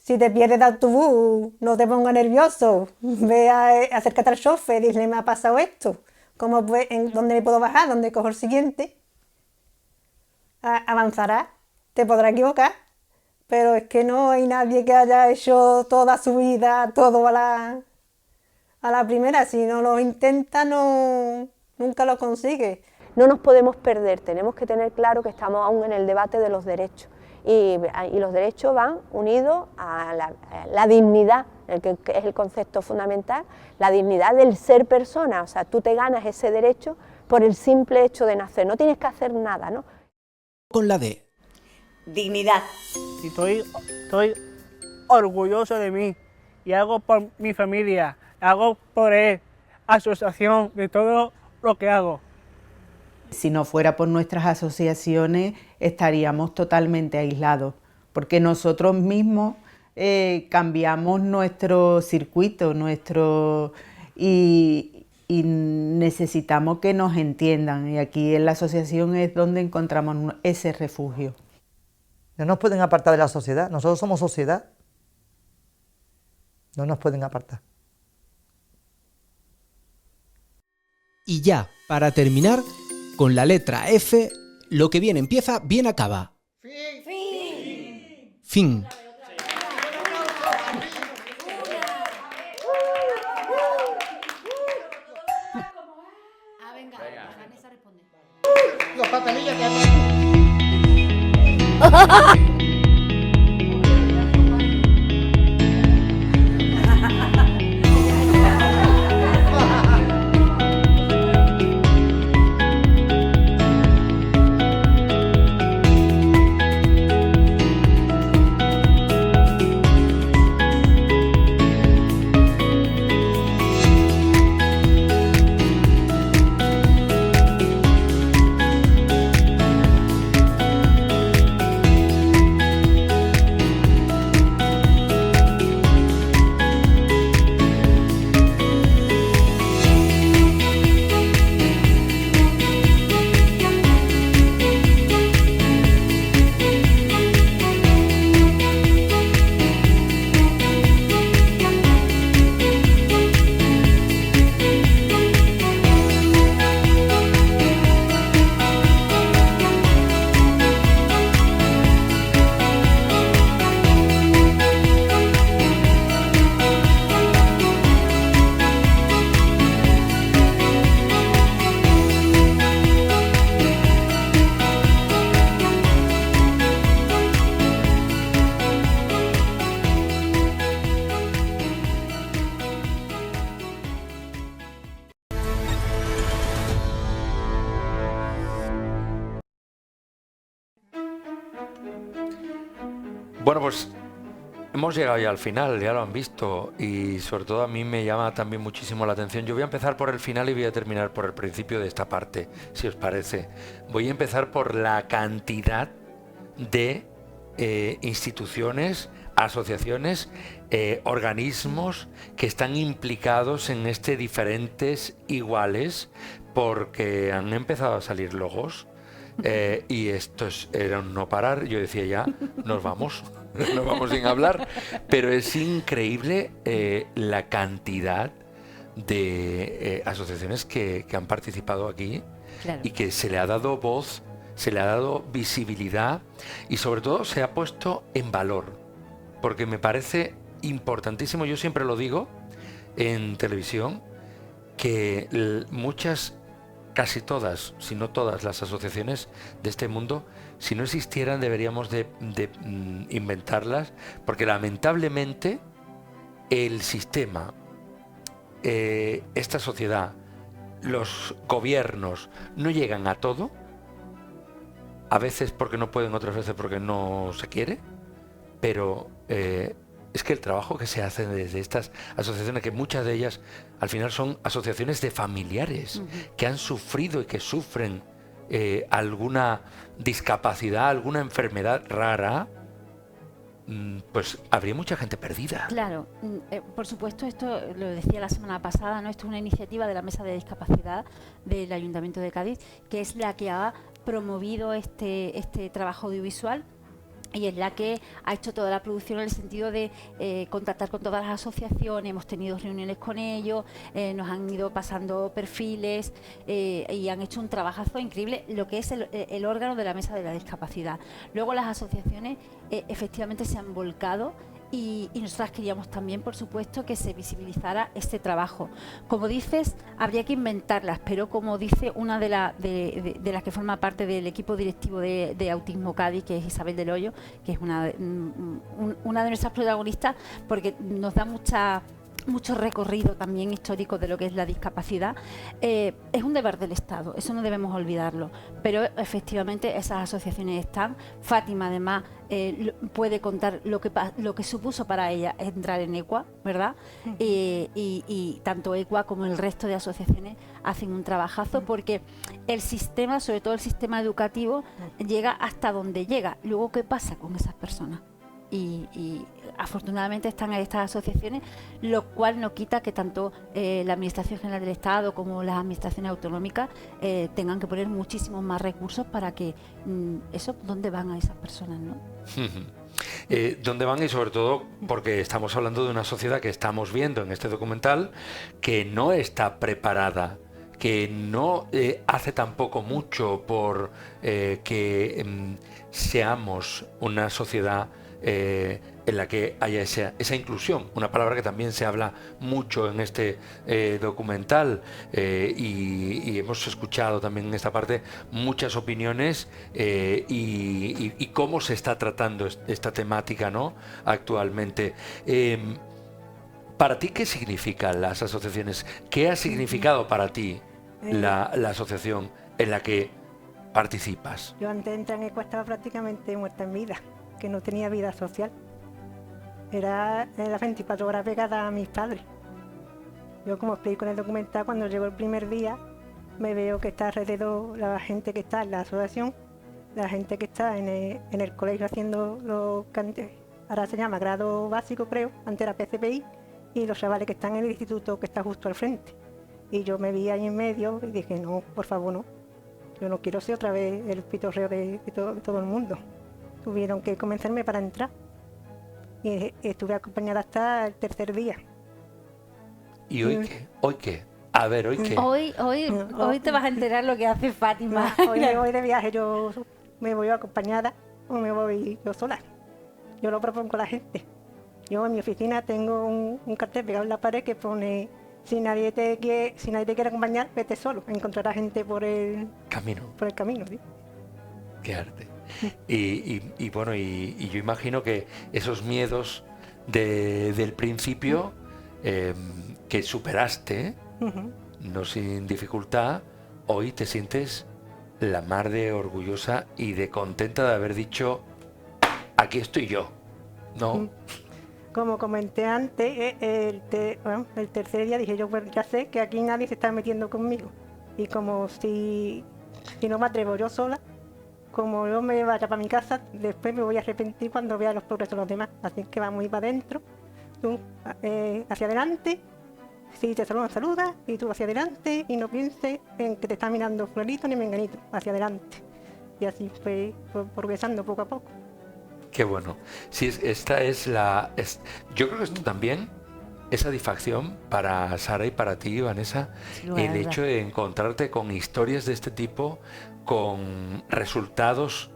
pierdes de autobús, no te pongas nervioso, ve acércate al chofer y dile, me ha pasado esto, ¿dónde me puedo bajar? ¿Dónde cojo el siguiente? Avanzarás, te podrás equivocar, pero es que no hay nadie que haya hecho toda su vida todo a la primera. Si no lo intenta, nunca lo consigue. No nos podemos perder, tenemos que tener claro que estamos aún en el debate de los derechos y los derechos van unidos a la dignidad, que es el concepto fundamental, la dignidad del ser persona. O sea, tú te ganas ese derecho por el simple hecho de nacer, no tienes que hacer nada, ¿no? Con la D. Dignidad. Y estoy orgulloso de mí y hago por mi familia, hago por él, asociación, de todo lo que hago. Si no fuera por nuestras asociaciones estaríamos totalmente aislados, porque nosotros mismos cambiamos nuestro circuito, y necesitamos que nos entiendan, y aquí en la asociación es donde encontramos ese refugio. No nos pueden apartar de la sociedad, nosotros somos sociedad, no nos pueden apartar. Y ya, para terminar, con la letra F, lo que bien empieza, bien acaba. Fin. Los papelillos que Bueno, pues hemos llegado ya al final, ya lo han visto, y sobre todo a mí me llama también muchísimo la atención. Yo voy a empezar por el final y voy a terminar por el principio de esta parte, si os parece. Voy a empezar por la cantidad de instituciones, asociaciones, organismos que están implicados en este diferentes iguales, porque han empezado a salir logos. Y esto era un no parar. Yo decía, ya nos vamos sin hablar, pero es increíble la cantidad de asociaciones que han participado aquí. Claro. Y que se le ha dado voz, se le ha dado visibilidad y sobre todo se ha puesto en valor, porque me parece importantísimo. Yo siempre lo digo en televisión, que casi todas, si no todas las asociaciones de este mundo, si no existieran deberíamos de inventarlas, porque lamentablemente el sistema, esta sociedad, los gobiernos no llegan a todo, a veces porque no pueden, otras veces porque no se quiere, pero es que el trabajo que se hace desde estas asociaciones, que muchas de ellas al final son asociaciones de familiares que han sufrido y que sufren alguna discapacidad, alguna enfermedad rara, pues habría mucha gente perdida. Claro, por supuesto, esto lo decía la semana pasada, ¿no? Esto es una iniciativa de la Mesa de Discapacidad del Ayuntamiento de Cádiz, que es la que ha promovido este trabajo audiovisual, y es la que ha hecho toda la producción en el sentido de contactar con todas las asociaciones. Hemos tenido reuniones con ellos, nos han ido pasando perfiles y han hecho un trabajazo increíble, lo que es el órgano de la Mesa de la Discapacidad. Luego las asociaciones efectivamente se han volcado y nosotras queríamos también, por supuesto, que se visibilizara este trabajo. Como dices, habría que inventarlas, pero como dice una de las que forma parte del equipo directivo de Autismo Cádiz, que es Isabel Del Hoyo, que es una de nuestras protagonistas, porque nos da mucho recorrido también histórico de lo que es la discapacidad. Es un deber del Estado, eso no debemos olvidarlo, pero efectivamente esas asociaciones están. Fátima además puede contar lo que supuso para ella entrar en ECUA, ¿verdad? Y tanto ECUA como el resto de asociaciones hacen un trabajazo, porque el sistema, sobre todo el sistema educativo, llega hasta donde llega. Luego, ¿qué pasa con esas personas? Y afortunadamente están en estas asociaciones, lo cual no quita que tanto la Administración General del Estado como las administraciones autonómicas tengan que poner muchísimos más recursos para que ¿dónde van a esas personas, no? ¿Dónde van? Y sobre todo porque estamos hablando de una sociedad que estamos viendo en este documental que no está preparada, que no hace tampoco mucho por que seamos una sociedad en la que haya esa inclusión, una palabra que también se habla mucho en este documental, y hemos escuchado también en esta parte muchas opiniones y cómo se está tratando esta temática, ¿no?, actualmente. ¿Para ti qué significan las asociaciones? ¿Qué ha significado para ti la asociación en la que participas? Yo antes de entrar en ECUA estaba prácticamente muerta en vida, que no tenía vida social. Era las 24 horas pegada a mis padres. Yo, como explico en el documental, cuando llegó el primer día, me veo que está alrededor la gente que está en la asociación, la gente que está en el colegio haciendo lo que antes, ahora se llama grado básico, creo, antes era PCPI, y los chavales que están en el instituto que está justo al frente. Y yo me vi ahí en medio y dije, no, por favor, no. Yo no quiero ser otra vez el pitorreo de todo el mundo. Tuvieron que convencerme para entrar. Y estuve acompañada hasta el tercer día. ¿Y hoy qué? ¿Hoy qué? A ver, ¿hoy qué? Hoy te vas a enterar lo que hace Fátima. Hoy me voy de viaje, yo me voy acompañada o me voy yo sola. Yo lo propongo a la gente. Yo en mi oficina tengo un cartel pegado en la pared que pone: si nadie te quiere acompañar, vete solo. Encontrarás gente por el camino. ¿Sí? Qué arte. Y bueno, y yo imagino que esos miedos del principio que superaste, no sin dificultad, hoy te sientes la mar de orgullosa y de contenta de haber dicho: aquí estoy yo, ¿no? Como comenté antes, el tercer día dije yo, pues ya sé que aquí nadie se está metiendo conmigo. Y como si no me atrevo yo sola, como yo me vaya para mi casa, después me voy a arrepentir cuando vea los progresos de los demás. Así que vamos a ir para adentro, tú hacia adelante, si te saludan, saluda, y tú hacia adelante, y no pienses en que te está mirando fulanito ni menganito, hacia adelante. Y así fue progresando poco a poco. Qué bueno. Sí, esta es yo creo que esto también es satisfacción para Sara y para ti, Vanessa, el hecho de encontrarte con historias de este tipo, con resultados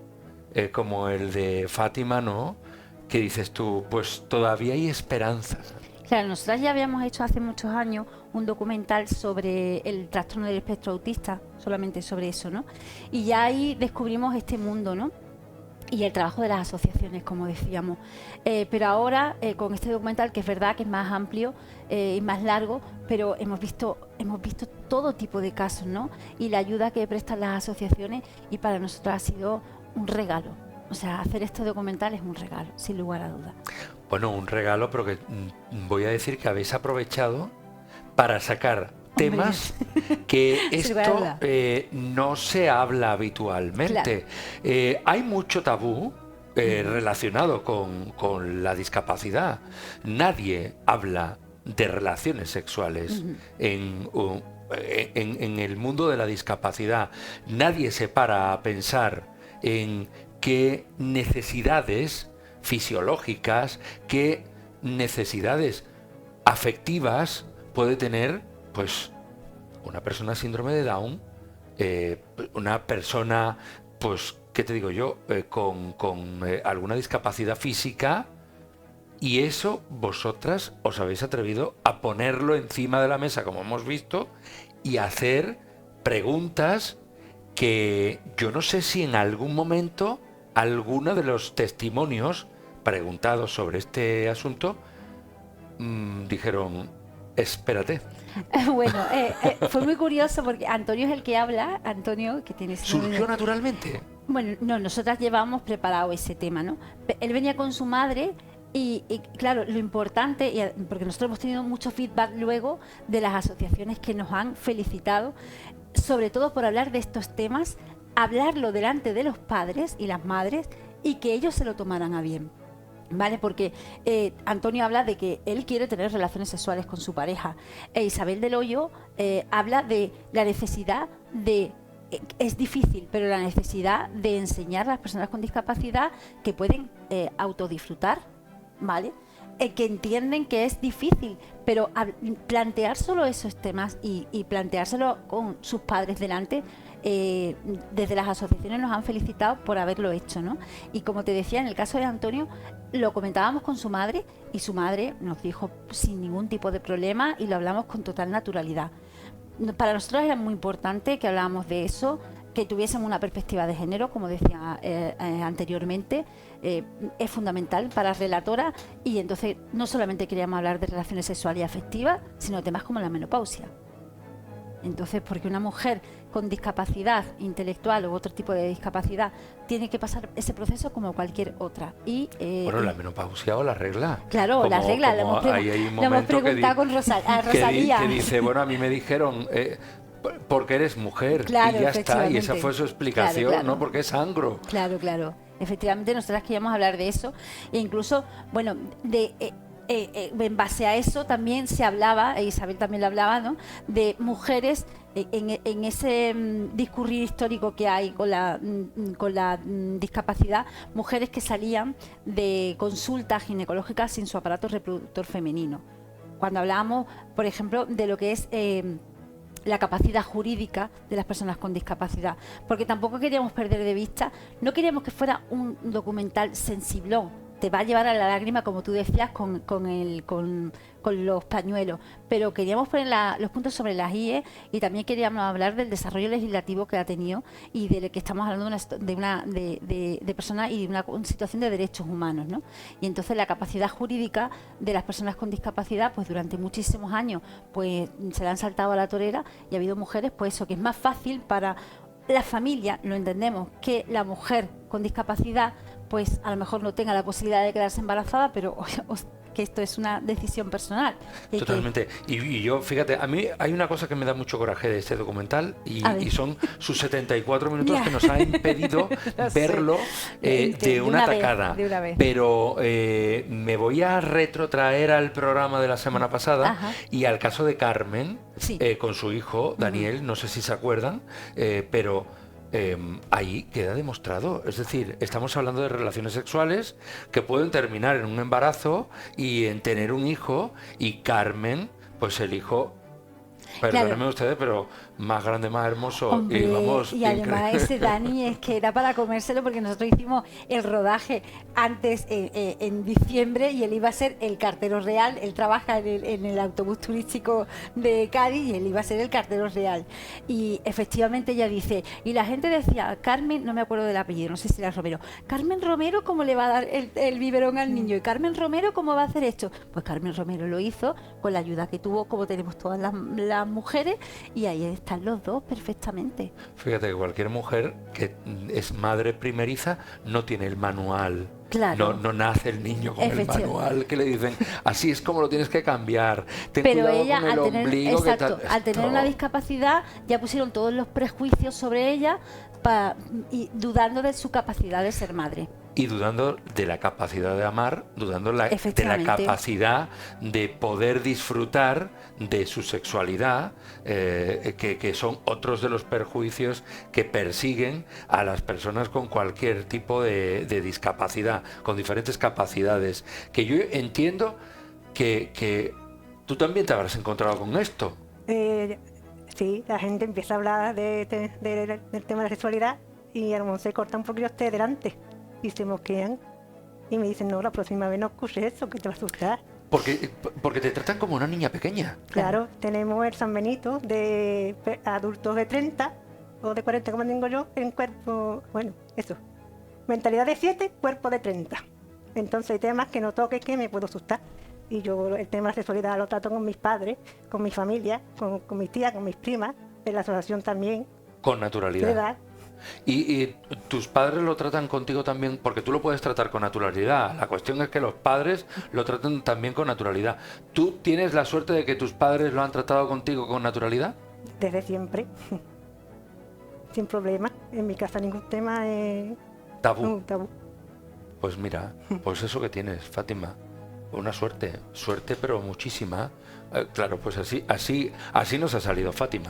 como el de Fátima, ¿no? Que dices tú, pues todavía hay esperanza. Claro, nosotras ya habíamos hecho hace muchos años un documental sobre el trastorno del espectro autista, solamente sobre eso, ¿no? Y ya ahí descubrimos este mundo, ¿no? Y el trabajo de las asociaciones, como decíamos. Pero ahora, con este documental, que es verdad que es más amplio y más largo, pero hemos visto todo tipo de casos, ¿no? Y la ayuda que prestan las asociaciones, y para nosotros ha sido un regalo. O sea, hacer este documental es un regalo, sin lugar a dudas. Bueno, un regalo, pero que voy a decir que habéis aprovechado para sacar temas que esto no se habla habitualmente. Hay mucho tabú relacionado con la discapacidad. Nadie habla de relaciones sexuales en el mundo de la discapacidad. Nadie se para a pensar en qué necesidades fisiológicas, qué necesidades afectivas puede tener pues una persona síndrome de Down, una persona, pues, ¿qué te digo yo?, con alguna discapacidad física, y eso vosotras os habéis atrevido a ponerlo encima de la mesa, como hemos visto, y a hacer preguntas que yo no sé si en algún momento alguno de los testimonios preguntados sobre este asunto dijeron, espérate. Bueno, fue muy curioso porque Antonio es el que habla, Antonio, que tiene... ¿Surgió naturalmente? Bueno, no, nosotras llevábamos preparado ese tema, ¿no? Él venía con su madre y claro, lo importante, porque nosotros hemos tenido mucho feedback luego de las asociaciones que nos han felicitado, sobre todo por hablar de estos temas, hablarlo delante de los padres y las madres y que ellos se lo tomaran a bien. ¿Vale? Porque Antonio habla de que él quiere tener relaciones sexuales con su pareja. Isabel del Hoyo habla de la necesidad de... es difícil, pero la necesidad de enseñar a las personas con discapacidad que pueden autodisfrutar, ¿vale? Que entienden que es difícil, pero plantear solo esos temas y planteárselo con sus padres delante, desde las asociaciones nos han felicitado por haberlo hecho, ¿no? Y como te decía, en el caso de Antonio, lo comentábamos con su madre y su madre nos dijo sin ningún tipo de problema y lo hablamos con total naturalidad. Para nosotros era muy importante que habláramos de eso, que tuviésemos una perspectiva de género, como decía anteriormente, es fundamental para relatora, y entonces no solamente queríamos hablar de relaciones sexuales y afectivas, sino de temas como la menopausia. Entonces, porque una mujer con discapacidad intelectual u otro tipo de discapacidad tiene que pasar ese proceso como cualquier otra. Y, bueno, la menopausia o la regla. Claro, la regla, lo hemos preguntado con Rosalía. Que dice, bueno, a mí me dijeron... porque eres mujer, claro, y ya está, y esa fue su explicación, claro. No porque es angro. Claro, claro. Efectivamente, nosotras queríamos hablar de eso, e incluso, bueno, en base a eso también se hablaba, Isabel también lo hablaba, ¿no?, de mujeres en ese discurrir histórico que hay con la discapacidad, mujeres que salían de consultas ginecológicas sin su aparato reproductor femenino. Cuando hablábamos, por ejemplo, de lo que es la capacidad jurídica de las personas con discapacidad, porque tampoco queríamos perder de vista, no queríamos que fuera un documental sensiblón, te va a llevar a la lágrima, como tú decías, con los pañuelos, pero queríamos poner los puntos sobre las IE, y también queríamos hablar del desarrollo legislativo que ha tenido y de que estamos hablando de personas y de una situación de derechos humanos, ¿no? Y entonces la capacidad jurídica de las personas con discapacidad, pues durante muchísimos años pues se le han saltado a la torera, y ha habido mujeres, pues eso, que es más fácil para la familia, lo entendemos, que la mujer con discapacidad pues a lo mejor no tenga la posibilidad de quedarse embarazada, pero que esto es una decisión personal. Totalmente. Y yo, fíjate, a mí hay una cosa que me da mucho coraje de este documental, y son sus 74 minutos que nos ha impedido verlo de una tacada. Pero me voy a retrotraer al programa de la semana pasada. Ajá. Y al caso de Carmen, con su hijo, Daniel, no sé si se acuerdan, pero... ahí queda demostrado, es decir, estamos hablando de relaciones sexuales que pueden terminar en un embarazo y en tener un hijo, y Carmen, pues el hijo, perdónenme ustedes, pero más grande, más hermoso. Hombre, y además ese Dani es que era para comérselo, porque nosotros hicimos el rodaje antes en diciembre, y él iba a ser el cartero real. Él trabaja en el autobús turístico de Cádiz, y él iba a ser el cartero real. Y efectivamente ella dice, y la gente decía, Carmen, no me acuerdo del apellido, no sé si era Romero, Carmen Romero, ¿cómo le va a dar el biberón al niño? Y Carmen Romero, ¿cómo va a hacer esto? Pues Carmen Romero lo hizo con la ayuda que tuvo, como tenemos todas las mujeres, y ahí está. están los dos perfectamente. Fíjate que cualquier mujer que es madre primeriza no tiene el manual. Claro. No nace el niño con el manual que le dicen, así es como lo tienes que cambiar. Ten Pero cuidado ella, con el ombligo, al tener una discapacidad, ya pusieron todos los prejuicios sobre ella y dudando de su capacidad de ser madre. Y dudando de la capacidad de amar, dudando de la capacidad de poder disfrutar de su sexualidad, que son otros de los perjuicios que persiguen a las personas con cualquier tipo de discapacidad, con diferentes capacidades. Que yo entiendo que tú también te habrás encontrado con esto. Sí, la gente empieza a hablar del tema de la sexualidad y a lo mejor se corta un poquito delante. Y se mosquean y me dicen, no, la próxima vez no escuches eso, que te va a asustar. Porque te tratan como una niña pequeña. Claro, tenemos el San Benito de adultos de 30 o de 40, como tengo yo, en cuerpo, bueno, eso. Mentalidad de 7, cuerpo de 30. Entonces hay temas que no toques que me puedo asustar. Y yo el tema de la sexualidad lo trato con mis padres, con mi familia, con mis tías, con mis primas, en la asociación también. Con naturalidad. ¿Verdad? Y tus padres lo tratan contigo también, porque tú lo puedes tratar con naturalidad. La cuestión es que los padres lo tratan también con naturalidad. ¿Tú tienes la suerte de que tus padres lo han tratado contigo con naturalidad? Desde siempre. Sin problema. En mi casa ningún tema es tabú. tabú. Pues mira, pues eso que tienes, Fátima. Una suerte pero muchísima. Claro, pues así nos ha salido Fátima.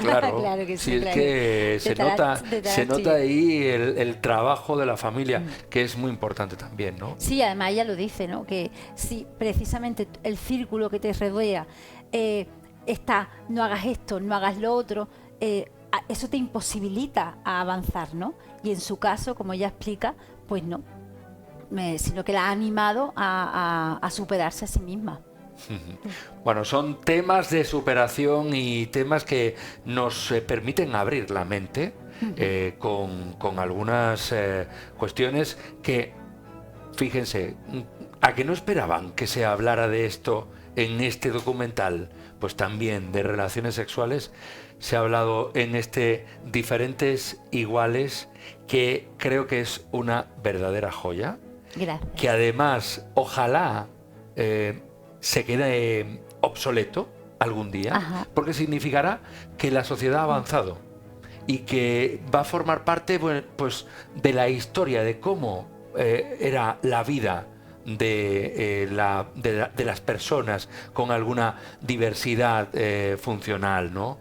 Claro, claro que sí, es claro. que se nota ahí el trabajo de la familia, que es muy importante también, ¿no? Sí, además ella lo dice, ¿no? Que si precisamente el círculo que te rodea está, no hagas esto, no hagas lo otro, eso te imposibilita a avanzar, ¿no? Y en su caso, como ella explica, pues no, sino que la ha animado a superarse a sí misma. Bueno, son temas de superación y temas que nos permiten abrir la mente con algunas cuestiones que, fíjense, ¿a que no esperaban que se hablara de esto en este documental? Pues también de relaciones sexuales se ha hablado en Diferentes Iguales, que creo que es una verdadera joya. Gracias. Que además, ojalá se quede obsoleto algún día. Ajá. Porque significará que la sociedad ha avanzado y que va a formar parte, pues, de la historia de cómo era la vida de las personas con alguna diversidad funcional, ¿no?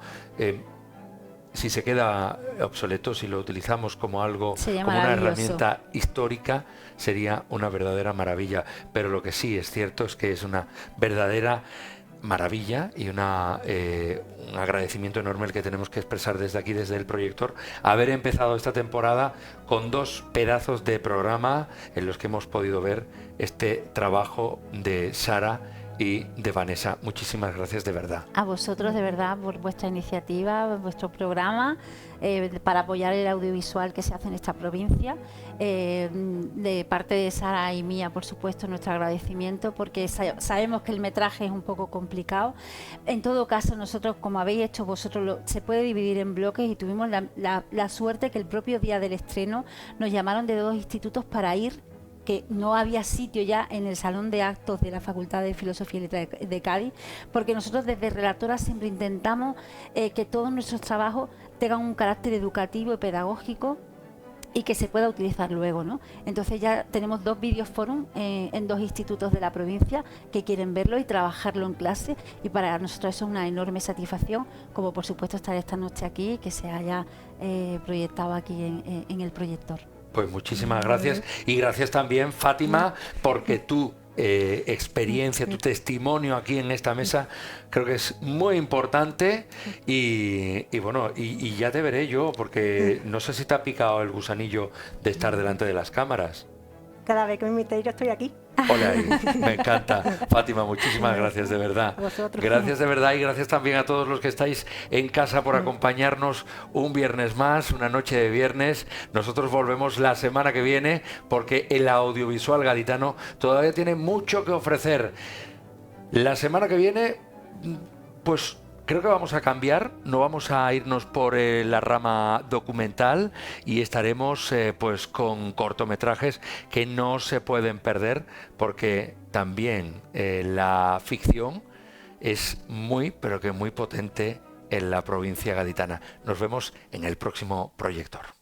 Si se queda obsoleto, si lo utilizamos como una herramienta histórica, sería una verdadera maravilla. Pero lo que sí es cierto es que es una verdadera maravilla y un agradecimiento enorme el que tenemos que expresar desde aquí, desde el proyector, haber empezado esta temporada con 2 pedazos de programa en los que hemos podido ver este trabajo de Sara y de Vanessa. Muchísimas gracias de verdad. A vosotros de verdad por vuestra iniciativa, vuestro programa, para apoyar el audiovisual que se hace en esta provincia. De parte de Sara y mía, por supuesto, nuestro agradecimiento, porque sabemos que el metraje es un poco complicado. En todo caso, nosotros, como habéis hecho vosotros, se puede dividir en bloques, y tuvimos la suerte que el propio día del estreno nos llamaron de 2 institutos para ir, que no había sitio ya en el salón de actos de la Facultad de Filosofía y Letras de Cádiz, porque nosotros desde Relatoras siempre intentamos que todos nuestros trabajos tengan un carácter educativo y pedagógico y que se pueda utilizar luego, ¿no? Entonces ya tenemos 2 videoforum en 2 institutos de la provincia que quieren verlo y trabajarlo en clase, y para nosotros eso es una enorme satisfacción, como por supuesto estar esta noche aquí y que se haya proyectado aquí en el proyector. Pues muchísimas gracias, y gracias también, Fátima, porque tu experiencia, tu testimonio aquí en esta mesa creo que es muy importante, y bueno, y ya te veré yo, porque no sé si te ha picado el gusanillo de estar delante de las cámaras. Cada vez que me invitéis yo estoy aquí. Hola, me encanta. Fátima, muchísimas gracias de verdad. Gracias de verdad, y gracias también a todos los que estáis en casa por acompañarnos un viernes más, una noche de viernes. Nosotros volvemos la semana que viene, porque el audiovisual gaditano todavía tiene mucho que ofrecer. La semana que viene, pues creo que vamos a cambiar, no vamos a irnos por la rama documental y estaremos pues con cortometrajes que no se pueden perder, porque también la ficción es muy, pero que muy potente en la provincia gaditana. Nos vemos en el próximo proyector.